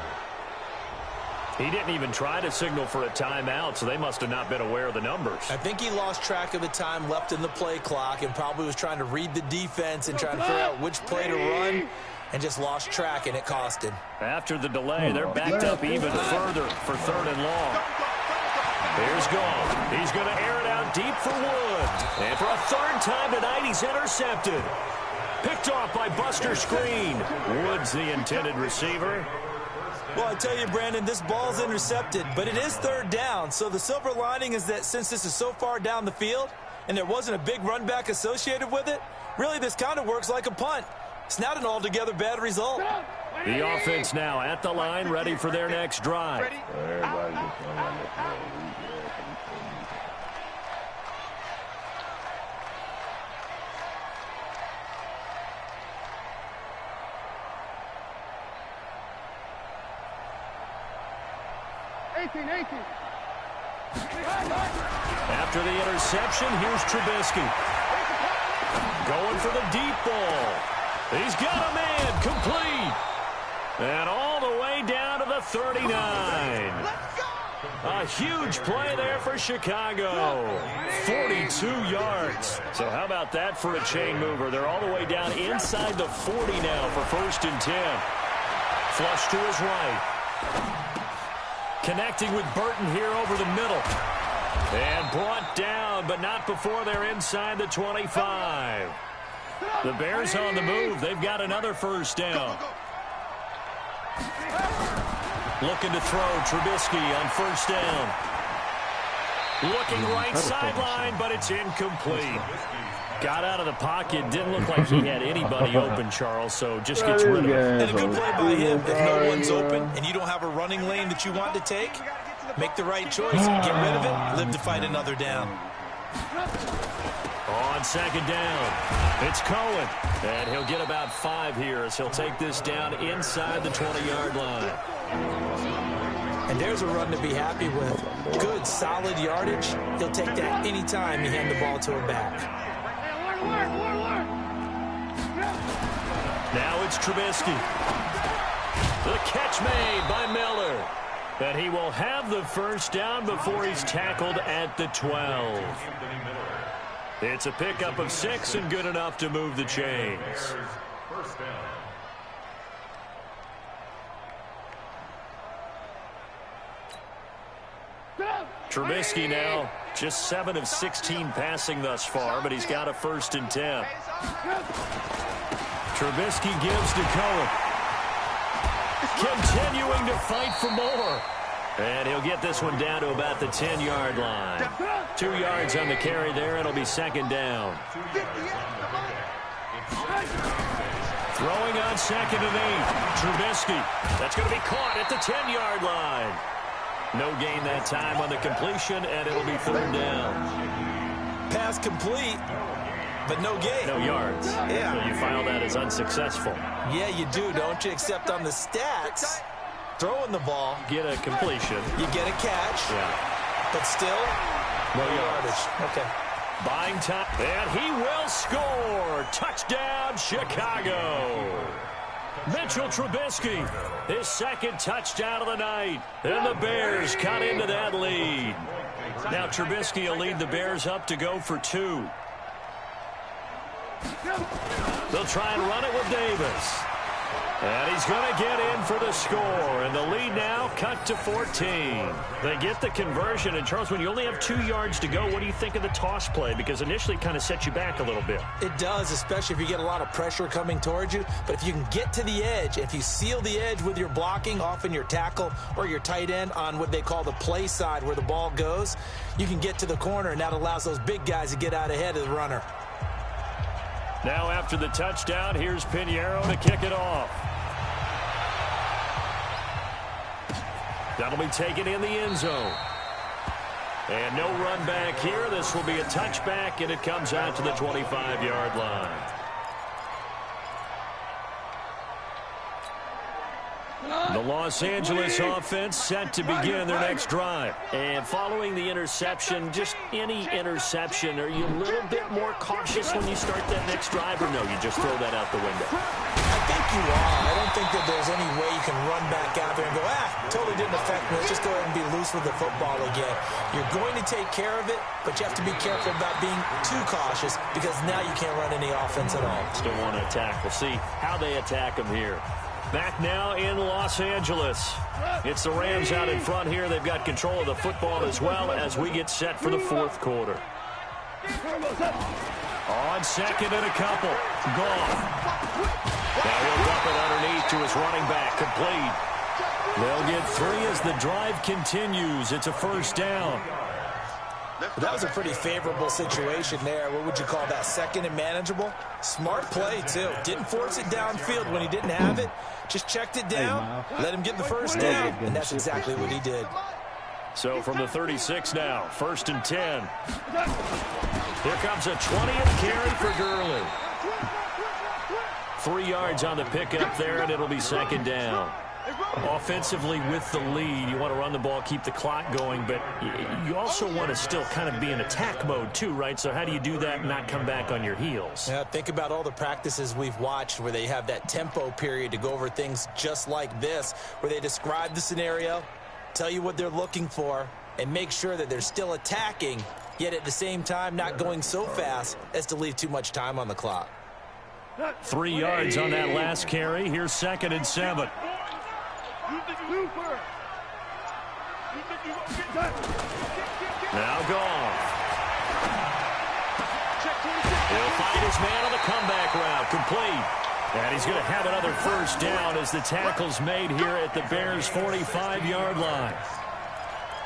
He didn't even try to signal for a timeout, so they must have not been aware of the numbers. I think he lost track of the time left in the play clock and probably was trying to read the defense and trying to figure out which play to run and just lost track, and it cost him. After the delay, they're backed up even further for 3rd and long. Here's Goff. He's going to air it out deep for Wood. And for a 3rd time tonight, he's intercepted. Picked off by Buster Screen. Wood's the intended receiver. Well, I tell you, Brandon, this ball's intercepted, but it is 3rd down. So the silver lining is that since this is so far down the field and there wasn't a big run back associated with it, really this kind of works like a punt. It's not an altogether bad result. The offense now at the line, ready for their next drive. Everybody gets on this one. 18. After the interception, here's Trubisky. Going for the deep ball. He's got a man, complete. And all the way down to the 39. A huge play there for Chicago. 42 yards. So how about that for a chain mover? They're all the way down inside the 40 now for 1st and 10. Flush to his right. Connecting with Burton here over the middle. And brought down, but not before they're inside the 25. The Bears on the move. They've got another 1st down. Looking to throw Trubisky on 1st down. Looking right sideline, but it's incomplete. Got out of the pocket. Didn't look like he had anybody open, Charles, so just gets rid of it. And a good play by him. If no one's open and you don't have a running lane that you want to take, make the right choice. Get rid of it. Live to fight another down. On 2nd down, it's Cohen. And he'll get about 5 here as he'll take this down inside the 20-yard line. And there's a run to be happy with. Good, solid yardage. He'll take that anytime you hand the ball to a back. Now it's Trubisky. The catch made by Miller. And he will have the 1st down before he's tackled at the 12. It's a pickup of 6 and good enough to move the chains. Trubisky now just 7 of 16 passing thus far, but he's got a 1st and 10. Trubisky gives to Cohen. Continuing to fight for more. And he'll get this one down to about the 10-yard line. 2 yards on the carry there. It'll be 2nd down. Throwing on 2nd and 8. Trubisky. That's going to be caught at the 10-yard line. No gain that time on the completion, and it'll be 3rd down. Pass complete. but no gain. No yards. Yeah. So you file that as unsuccessful. Yeah, you do, don't you? Except on the stats, throwing the ball. Get a completion. You get a catch. Yeah. But still, no yardage. Okay. Buying time. And he will score. Touchdown, Chicago. Mitchell Trubisky, his second touchdown of the night. And the Bears cut into that lead. Now Trubisky will lead the Bears up to go for 2. They'll try and run it with Davis. And he's going to get in for the score. And the lead now cut to 14. They get the conversion. And, Charles, when you only have 2 yards to go, what do you think of the toss play? Because initially it kind of set you back a little bit. It does, especially if you get a lot of pressure coming towards you. But if you can get to the edge, if you seal the edge with your blocking, often your tackle or your tight end on what they call the play side where the ball goes, you can get to the corner, and that allows those big guys to get out ahead of the runner. Now after the touchdown, here's Pinheiro to kick it off. That'll be taken in the end zone. And no run back here. This will be a touchback, and it comes out to the 25-yard line. The Los Angeles offense set to begin their next drive. And following the interception, just any interception, are you a little bit more cautious when you start that next drive, or no, you just throw that out the window? I think you are. I don't think that there's any way you can run back out there and go, totally didn't affect me. Let's just go ahead and be loose with the football again. You're going to take care of it, but you have to be careful about being too cautious because now you can't run any offense at all. Still want to attack. We'll see how they attack them here. Back now in Los Angeles. It's the Rams out in front here. They've got control of the football as well as we get set for the fourth quarter. On second and a couple. Gone. Now he'll dump it underneath to his running back. Complete. They'll get 3 as the drive continues. It's a first down. That was a pretty favorable situation there. What would you call that? Second and manageable? Smart play, too. Didn't force it downfield when he didn't have it. Just checked it down, let him get the first down, and that's exactly what he did. So from the 36 now, 1st and 10. Here comes a 20th carry for Gurley. 3 yards on the pickup there, and it'll be second down. Offensively with the lead, you want to run the ball, keep the clock going, but you also want to still kind of be in attack mode too, right? So how do you do that and not come back on your heels? Yeah, think about all the practices we've watched where they have that tempo period to go over things just like this, where they describe the scenario, tell you what they're looking for, and make sure that they're still attacking, yet at the same time not going so fast as to leave too much time on the clock. 3 yards on that last carry. Here's 2nd and 7. Now gone. He'll find his man on the comeback route. Complete. And he's going to have another first down as the tackle's made here at the Bears' 45-yard line.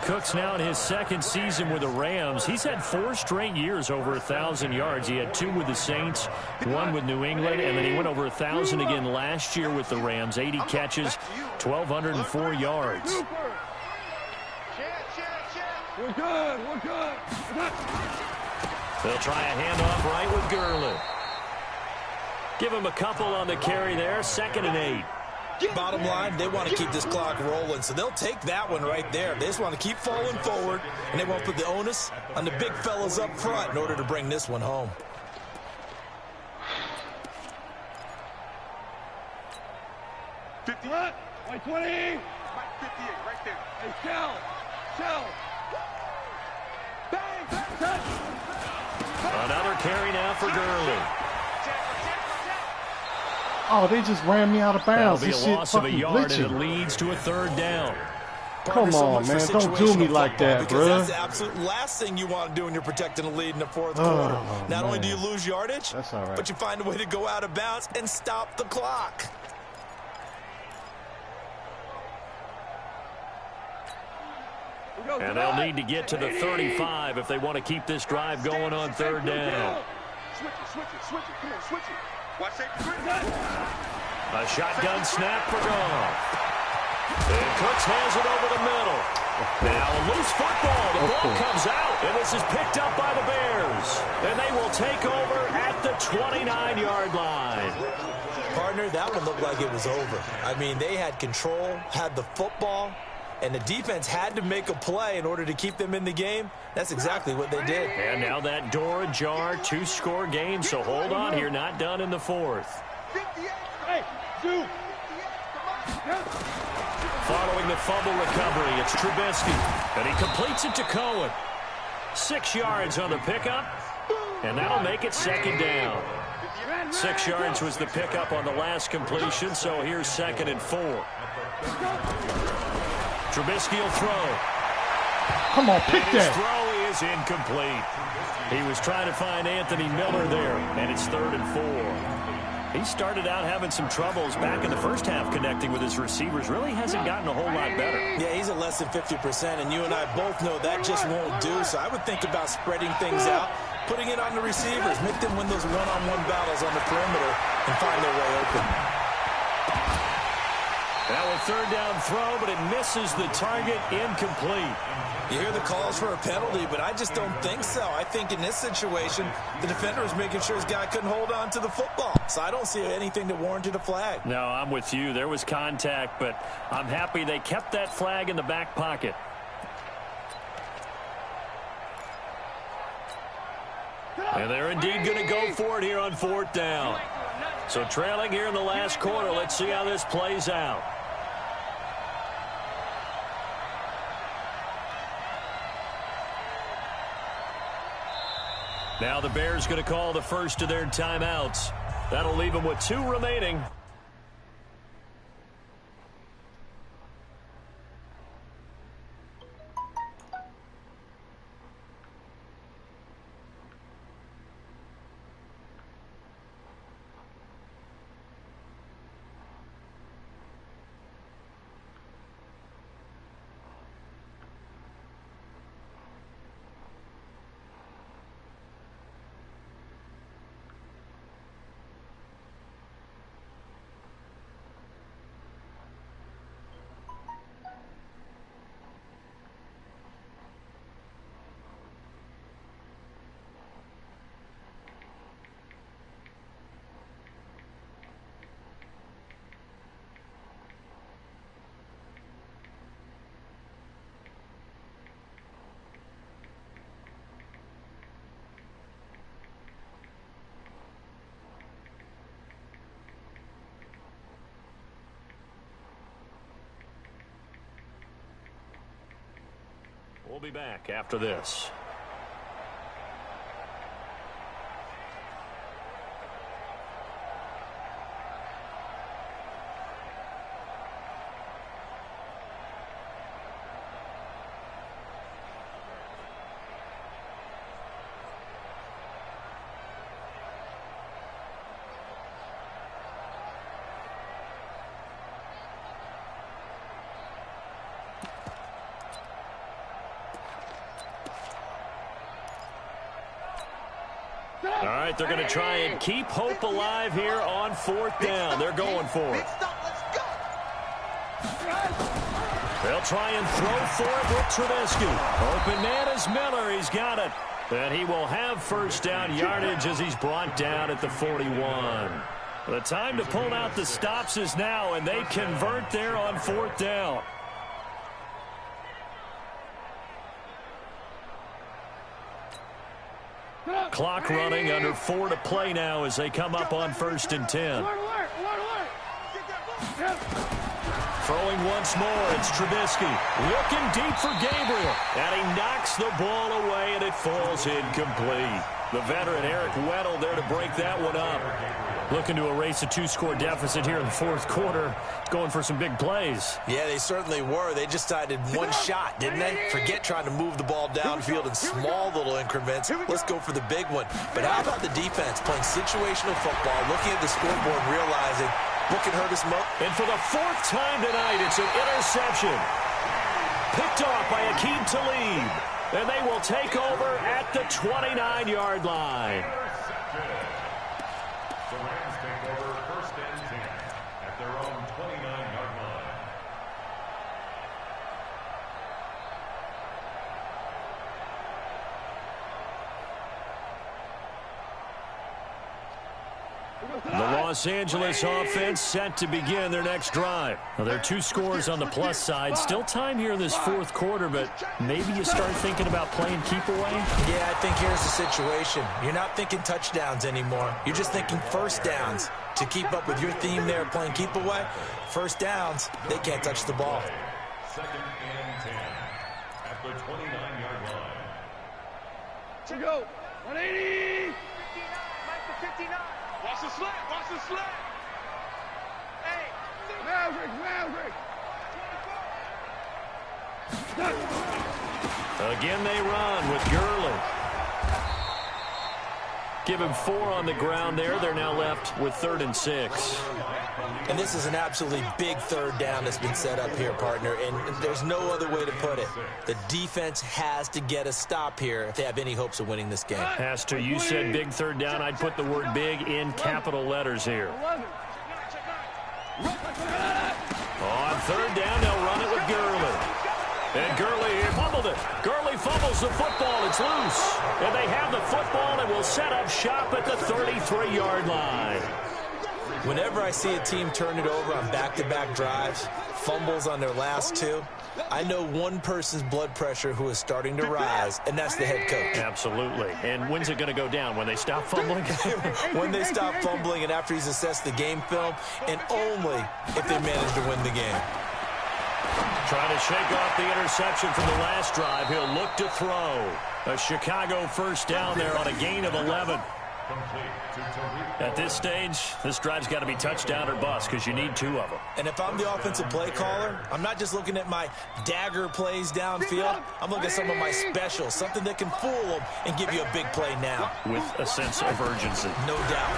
Cook's now in his 2nd season with the Rams. He's had 4 straight years over 1,000 yards. He had 2 with the Saints, 1 with New England, and then he went over 1,000 again last year with the Rams. 80 catches, 1,204 yards. We're good. We're good. They'll try a handoff right with Gurley. Give him a couple on the carry there. 2nd and 8. Bottom line, they want to keep this clock rolling, so they'll take that one right there. They just want to keep falling forward, and they won't put the onus on the big fellas up front in order to bring this one home. What? 20. 58, right there. Hey, Shell. Bang. Touch. Another carry now for Gurley. Oh, they just ran me out of bounds. That'll be a loss of a yard, and it leads to a 3rd down. Come on, man. Don't do me like that, bro. That's the absolute last thing you want to do when you're protecting a lead in the 4th quarter. Not only do you lose yardage, that's all right, but you find a way to go out of bounds and stop the clock. And they'll need to get to the 35 if they want to keep this drive going on 3rd down. Switch it. Come on, switch it. Watch that. A shotgun snap for Goff. And Cooks has it over the middle. Now a loose football. The ball comes out, and this is picked up by the Bears. And they will take over at the 29-yard line. Partner, that one looked like it was over. I mean, they had control, had the football, and the defense had to make a play in order to keep them in the game. That's exactly what they did. And now that door ajar, 2-score game, so hold on here, not done in the fourth. Following the fumble recovery, it's Trubisky, and he completes it to Cohen. 6 yards on the pickup, and that'll make it second down. 6 yards was the pickup on the last completion, so here's 2nd and 4. Trubisky will throw. Come on, pick and his that. throw is incomplete. He was trying to find Anthony Miller there, and it's 3rd and 4. He started out having some troubles back in the first half connecting with his receivers. Really hasn't gotten a whole lot better. Yeah, he's at less than 50%, and you and I both know that just won't do. So I would think about spreading things out, putting it on the receivers, make them win those one-on-one battles on the perimeter and find their way open. Now a 3rd down throw, but it misses the target, incomplete. You hear the calls for a penalty, but I just don't think so. I think in this situation, the defender was making sure his guy couldn't hold on to the football. So I don't see anything that warranted a flag. No, I'm with you. There was contact, but I'm happy they kept that flag in the back pocket. And they're indeed going to go for it here on 4th down. So trailing here in the last quarter, let's see how this plays out. Now the Bears going to call the first of their timeouts. That'll leave them with 2 remaining. We'll be back after this. All right, they're going to try and keep hope alive here on 4th down. They're going for it. They'll try and throw for it with Trubisky. Open man is Miller. He's got it. And he will have 1st down yardage as he's brought down at the 41. The time to pull out the stops is now, and they convert there on 4th down. Clock running, under 4 to play now as they come up on 1st and 10. Throwing once more, it's Trubisky. Looking deep for Gabriel. And he knocks the ball away, and it falls incomplete. The veteran Eric Weddle there to break that one up. Looking to erase a 2-score deficit here in the 4th quarter. Going for some big plays. Yeah, they certainly were. They just decided one shot, didn't they? Forget trying to move the ball downfield in small little increments. Let's go for the big one. But how about the defense playing situational football, looking at the scoreboard and realizing what can hurt us most? And for the 4th time tonight, it's an interception. Picked off by Aqib Talib. And they will take over at the 29-yard line. The Rams take over 1st and 10 at their own 29-yard line. The Los Angeles offense set to begin their next drive. Well, there are 2 scores on the plus side. Still time here in this fourth quarter, but maybe you start thinking about playing keep away? Yeah, I think here's the situation. You're not thinking touchdowns anymore. You're just thinking first downs. To keep up with your theme there, playing keep away, first downs, they can't touch the ball. 2nd and 10 at the 29-yard line. To go. 180. 59. Mike to 59. Watch the slant. Watch the slant. Hey. Maverick. Again they run with Gurley. Give him 4 on the ground there. They're now left with 3rd and 6. And this is an absolutely big third down that's been set up here, partner, and there's no other way to put it. The defense has to get a stop here if they have any hopes of winning this game. Has to. You said big third down. I'd put the word big in capital letters here. On third down, they'll run it with Gurley. And Gurley fumbled it. Gurley fumbles the football. It's loose. And they have the football and will set up shop at the 33-yard line. Whenever I see a team turn it over on back-to-back drives, fumbles on their last 2, I know one person's blood pressure who is starting to rise, and that's the head coach. Absolutely. And when's it going to go down? When they stop fumbling? When they stop fumbling and after he's assessed the game film, and only if they manage to win the game. Trying to shake off the interception from the last drive. He'll look to throw. A Chicago first down there on a gain of 11. At this stage, this drive's got to be touchdown or bust because you need 2 of them. And if I'm the offensive play caller, I'm not just looking at my dagger plays downfield. I'm looking at some of my specials, something that can fool them and give you a big play now. With a sense of urgency. No doubt.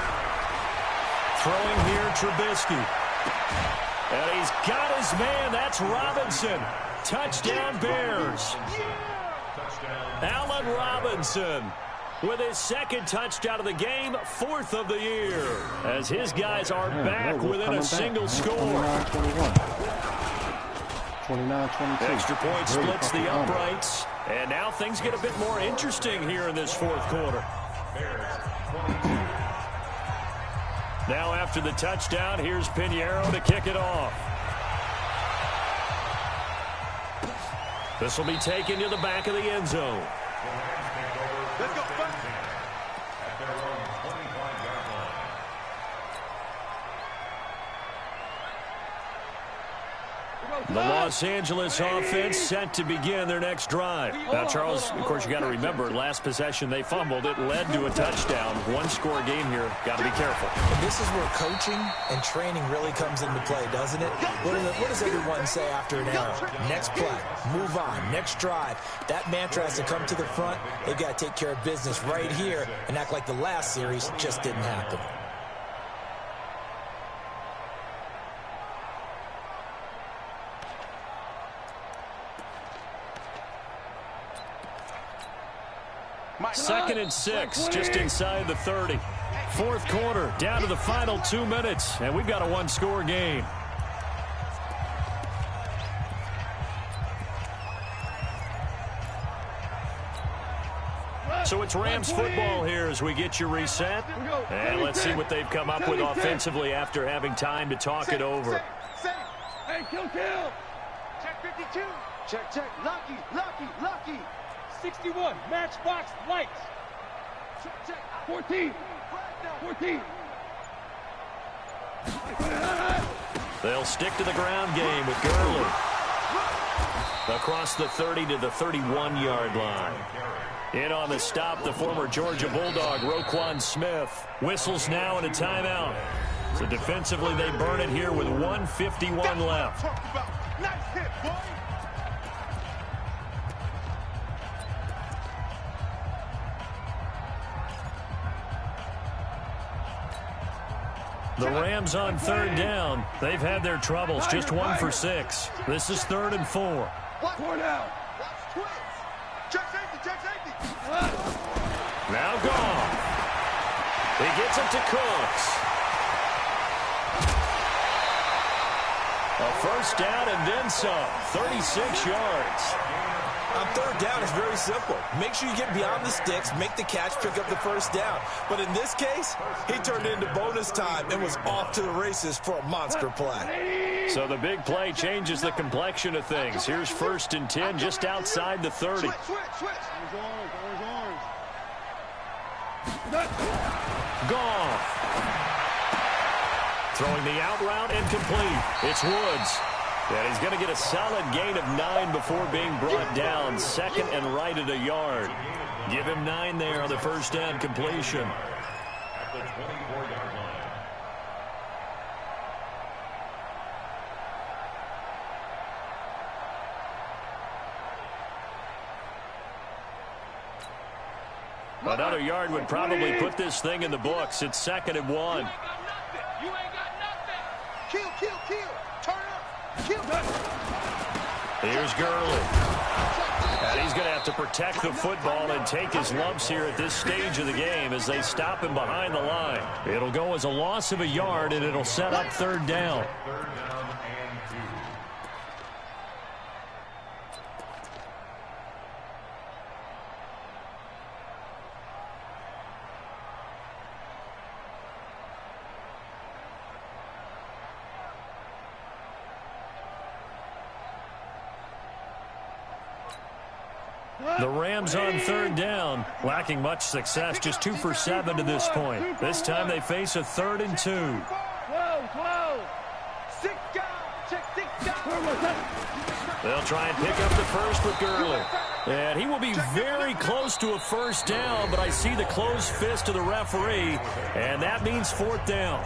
Throwing here, Trubisky. And he's got his man. That's Robinson. Touchdown, Bears. Allen Robinson with his 2nd touchdown of the game, 4th of the year, as his guys are back within a single score. 29-22. Extra point splits the uprights, and now things get a bit more interesting here in this fourth quarter. Now after the touchdown, here's Pinheiro to kick it off. This will be taken to the back of the end zone. Let's go. At their own 25-yard line. The Los Angeles offense set to begin their next drive. Now, Charles, of course, you got to remember, last possession they fumbled. It led to a touchdown. 1-score game here. Got to be careful. And this is where coaching and training really comes into play, doesn't it? What does everyone say after an error? Next play, move on, next drive. That mantra has to come to the front. They've got to take care of business right here and act like the last series just didn't happen. Second and 6, just inside the 30. Fourth quarter, down to the final 2 minutes, and we've got a 1-score game. So it's Rams football here as we get you reset. And let's see what they've come up with offensively after having time to talk it over. Hey, kill. Check 52. Check. Lucky. 61. Matchbox lights. Check. 14. They'll stick to the ground game with Gurley. Across the 30 to the 31-yard line. In on the stop, the former Georgia Bulldog, Roquan Smith. Whistles now and a timeout. So defensively, they burn it here with 1:51 left. Nice hit, boy. The Rams on third down. They've had their troubles, just 1 for 6. This is 3rd and 4. 4 down. Check safety. Now gone. He gets it to Cooks. A first down and then some. 36 yards. On third down, it's very simple. Make sure you get beyond the sticks, make the catch, pick up the first down. But in this case, he turned into bonus time and was off to the races for a monster play. So the big play changes the complexion of things. Here's 1st and 10 just outside the 30. Gone. Throwing the out route incomplete. It's Woods. And he's going to get a solid gain of 9 before being brought down. 2nd and right at a yard. Give him 9 there on the first down completion. At the 24-yard line. Another yard would probably put this thing in the books. It's 2nd and 1. You ain't got nothing. Kill. Turn up. Kill. Here's Gurley. And he's going to have to protect the football and take his lumps here at this stage of the game as they stop him behind the line. It'll go as a loss of a yard, and it'll set up 3rd down. 3rd down and 2. The Rams on 3rd down, lacking much success, just 2 for 7 to this point. This time they face a 3rd and 2. 12. 6 down. Check 6 down. They'll try and pick up the first with Gurley. And he will be very close to a first down, but I see the closed fist of the referee, and that means 4th down.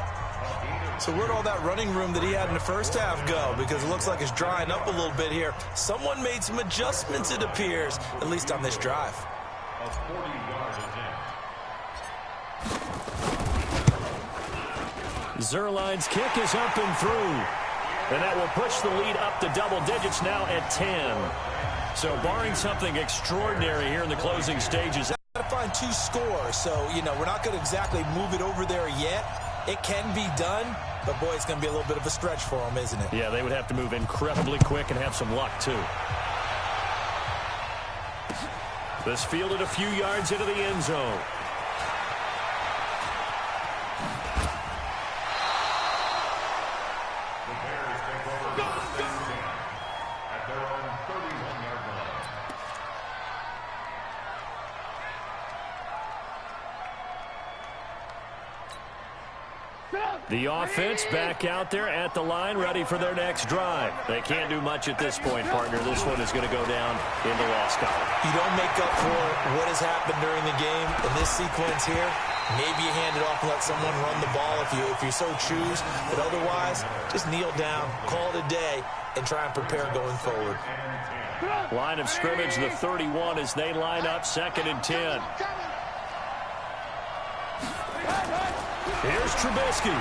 So where'd all that running room that he had in the first half go? Because it looks like it's drying up a little bit here. Someone made some adjustments, it appears, at least on this drive. A 40-yard attempt. Zerline's kick is up and through. And that will push the lead up to double digits now at 10. So barring something extraordinary here in the closing stages. Got to find 2 scores, so, we're not going to exactly move it over there yet. It can be done, but, boy, it's going to be a little bit of a stretch for them, isn't it? Yeah, they would have to move incredibly quick and have some luck, too. This fielded a few yards into the end zone. The Bears take over the 2nd down at their own 31-yard line. The offense back out there at the line, ready for their next drive. They can't do much at this point, partner. This one is going to go down in the loss column. You don't make up for what has happened during the game in this sequence here. Maybe you hand it off and let someone run the ball if you so choose. But otherwise, just kneel down, call it a day, and try and prepare going forward. Line of scrimmage, the 31 as they line up 2nd and 10. Here's Trubisky.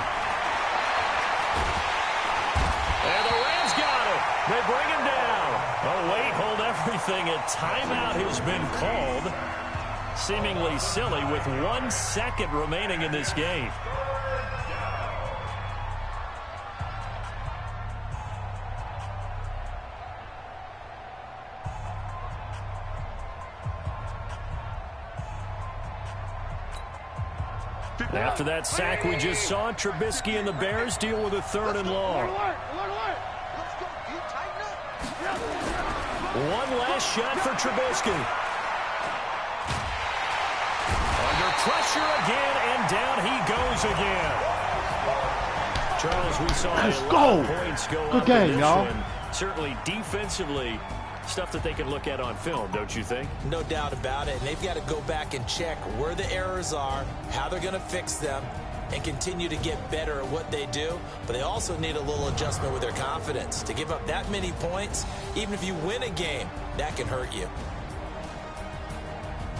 And the Rams got him. They bring him down. Oh, wait, hold everything. A timeout has been called. Seemingly silly with 1 second remaining in this game. After that sack we just saw, Trubisky and the Bears deal with a 3rd and long. One last shot for Trubisky. Under pressure again, and down he goes again. Charles, we saw a lot of points go up in this one. Certainly defensively, stuff that they can look at on film, don't you think? No doubt about it. And they've got to go back and check where the errors are, how they're going to fix them, and continue to get better at what they do. But they also need a little adjustment with their confidence. To give up that many points, even if you win a game, that can hurt you.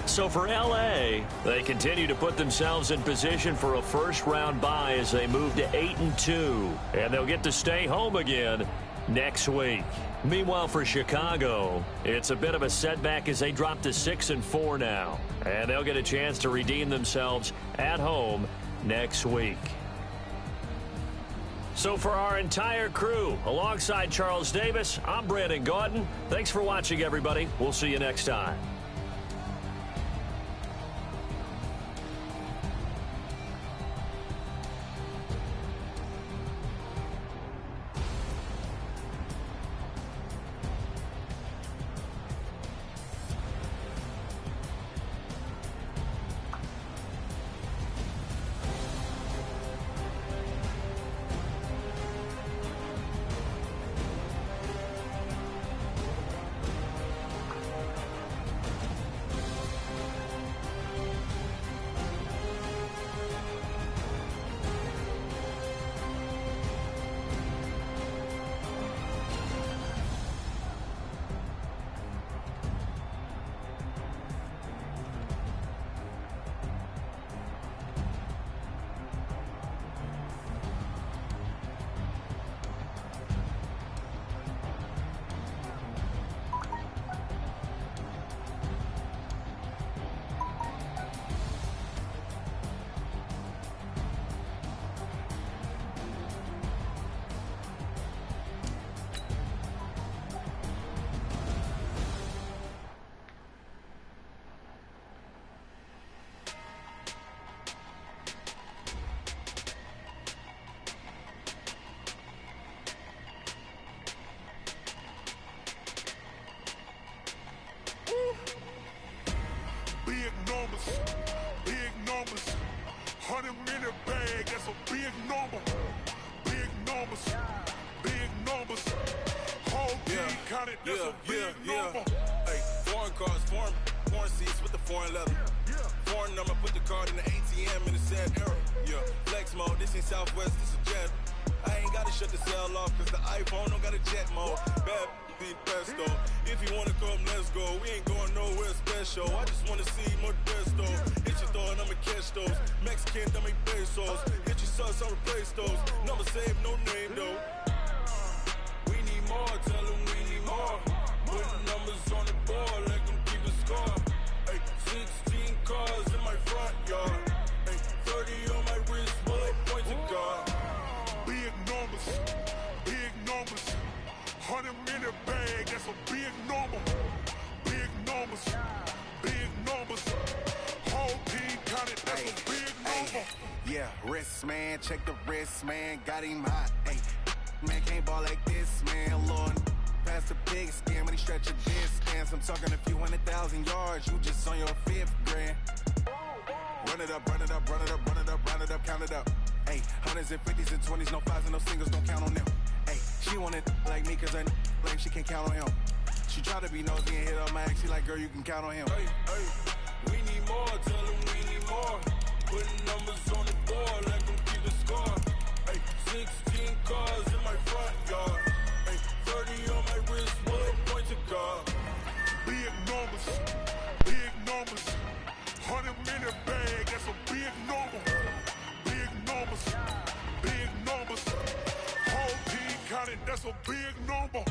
So for L.A., they continue to put themselves in position for a first-round bye as they move to 8-2. And they'll get to stay home again next week. Meanwhile, for Chicago, it's a bit of a setback as they drop to 6-4 now. And they'll get a chance to redeem themselves at home next week. So for our entire crew, alongside Charles Davis, I'm Brandon Gaudin. Thanks for watching, everybody. We'll see you next time. Big numbers, 100-minute bag, that's a big number. Big numbers, whole team counted, that's a big number. Hey, foreign cars, foreign seats with the foreign leather. Foreign number, put the card in the ATM in the sad era. Yeah, flex mode, this ain't Southwest, this is jet. I ain't gotta shut the cell off, cause the iPhone don't got a jet mode. Bad beat pesto. If you wanna come, let's go. We ain't going nowhere special. I just wanna see more desto. Hit your throw and I'ma catch those. Mexican, don't make pesos. Hit your sus, I'll replace those. Number save, no name though. We need more, tell them we need more. Put numbers on the board, let them keep a score. Hey, 16 cars in my front yard. Hey, 30 on my wrist, bullet point to God. Big numbers, 100-minute bag, that's a big number. Big numbers, whole team counted, that's a big number. Yeah, wrist man, check the wrist man, got him hot. Ay, man can't ball like this, man. Lord, past the big skin when he stretch a distance. I'm talking a few 100,000 yards, you just on your 5th grand. Run it up, count it up. Ay, hundreds and 50s and 20s, no 5s and no singles, don't count on them. Ay, she want it like me, cause her lame, she can't count on him. She try to be nosy and hit up my ex, she like, girl, you can count on him. Hey, we need more, tell them we need more. Putting numbers on the board, let them keep the score. Hey, 16 cars in my front yard. Hey, 30 on my wrist, bullet point to God. Big numbers, 100-minute bag, that's a big number. Big numbers, whole team counted, that's a big number.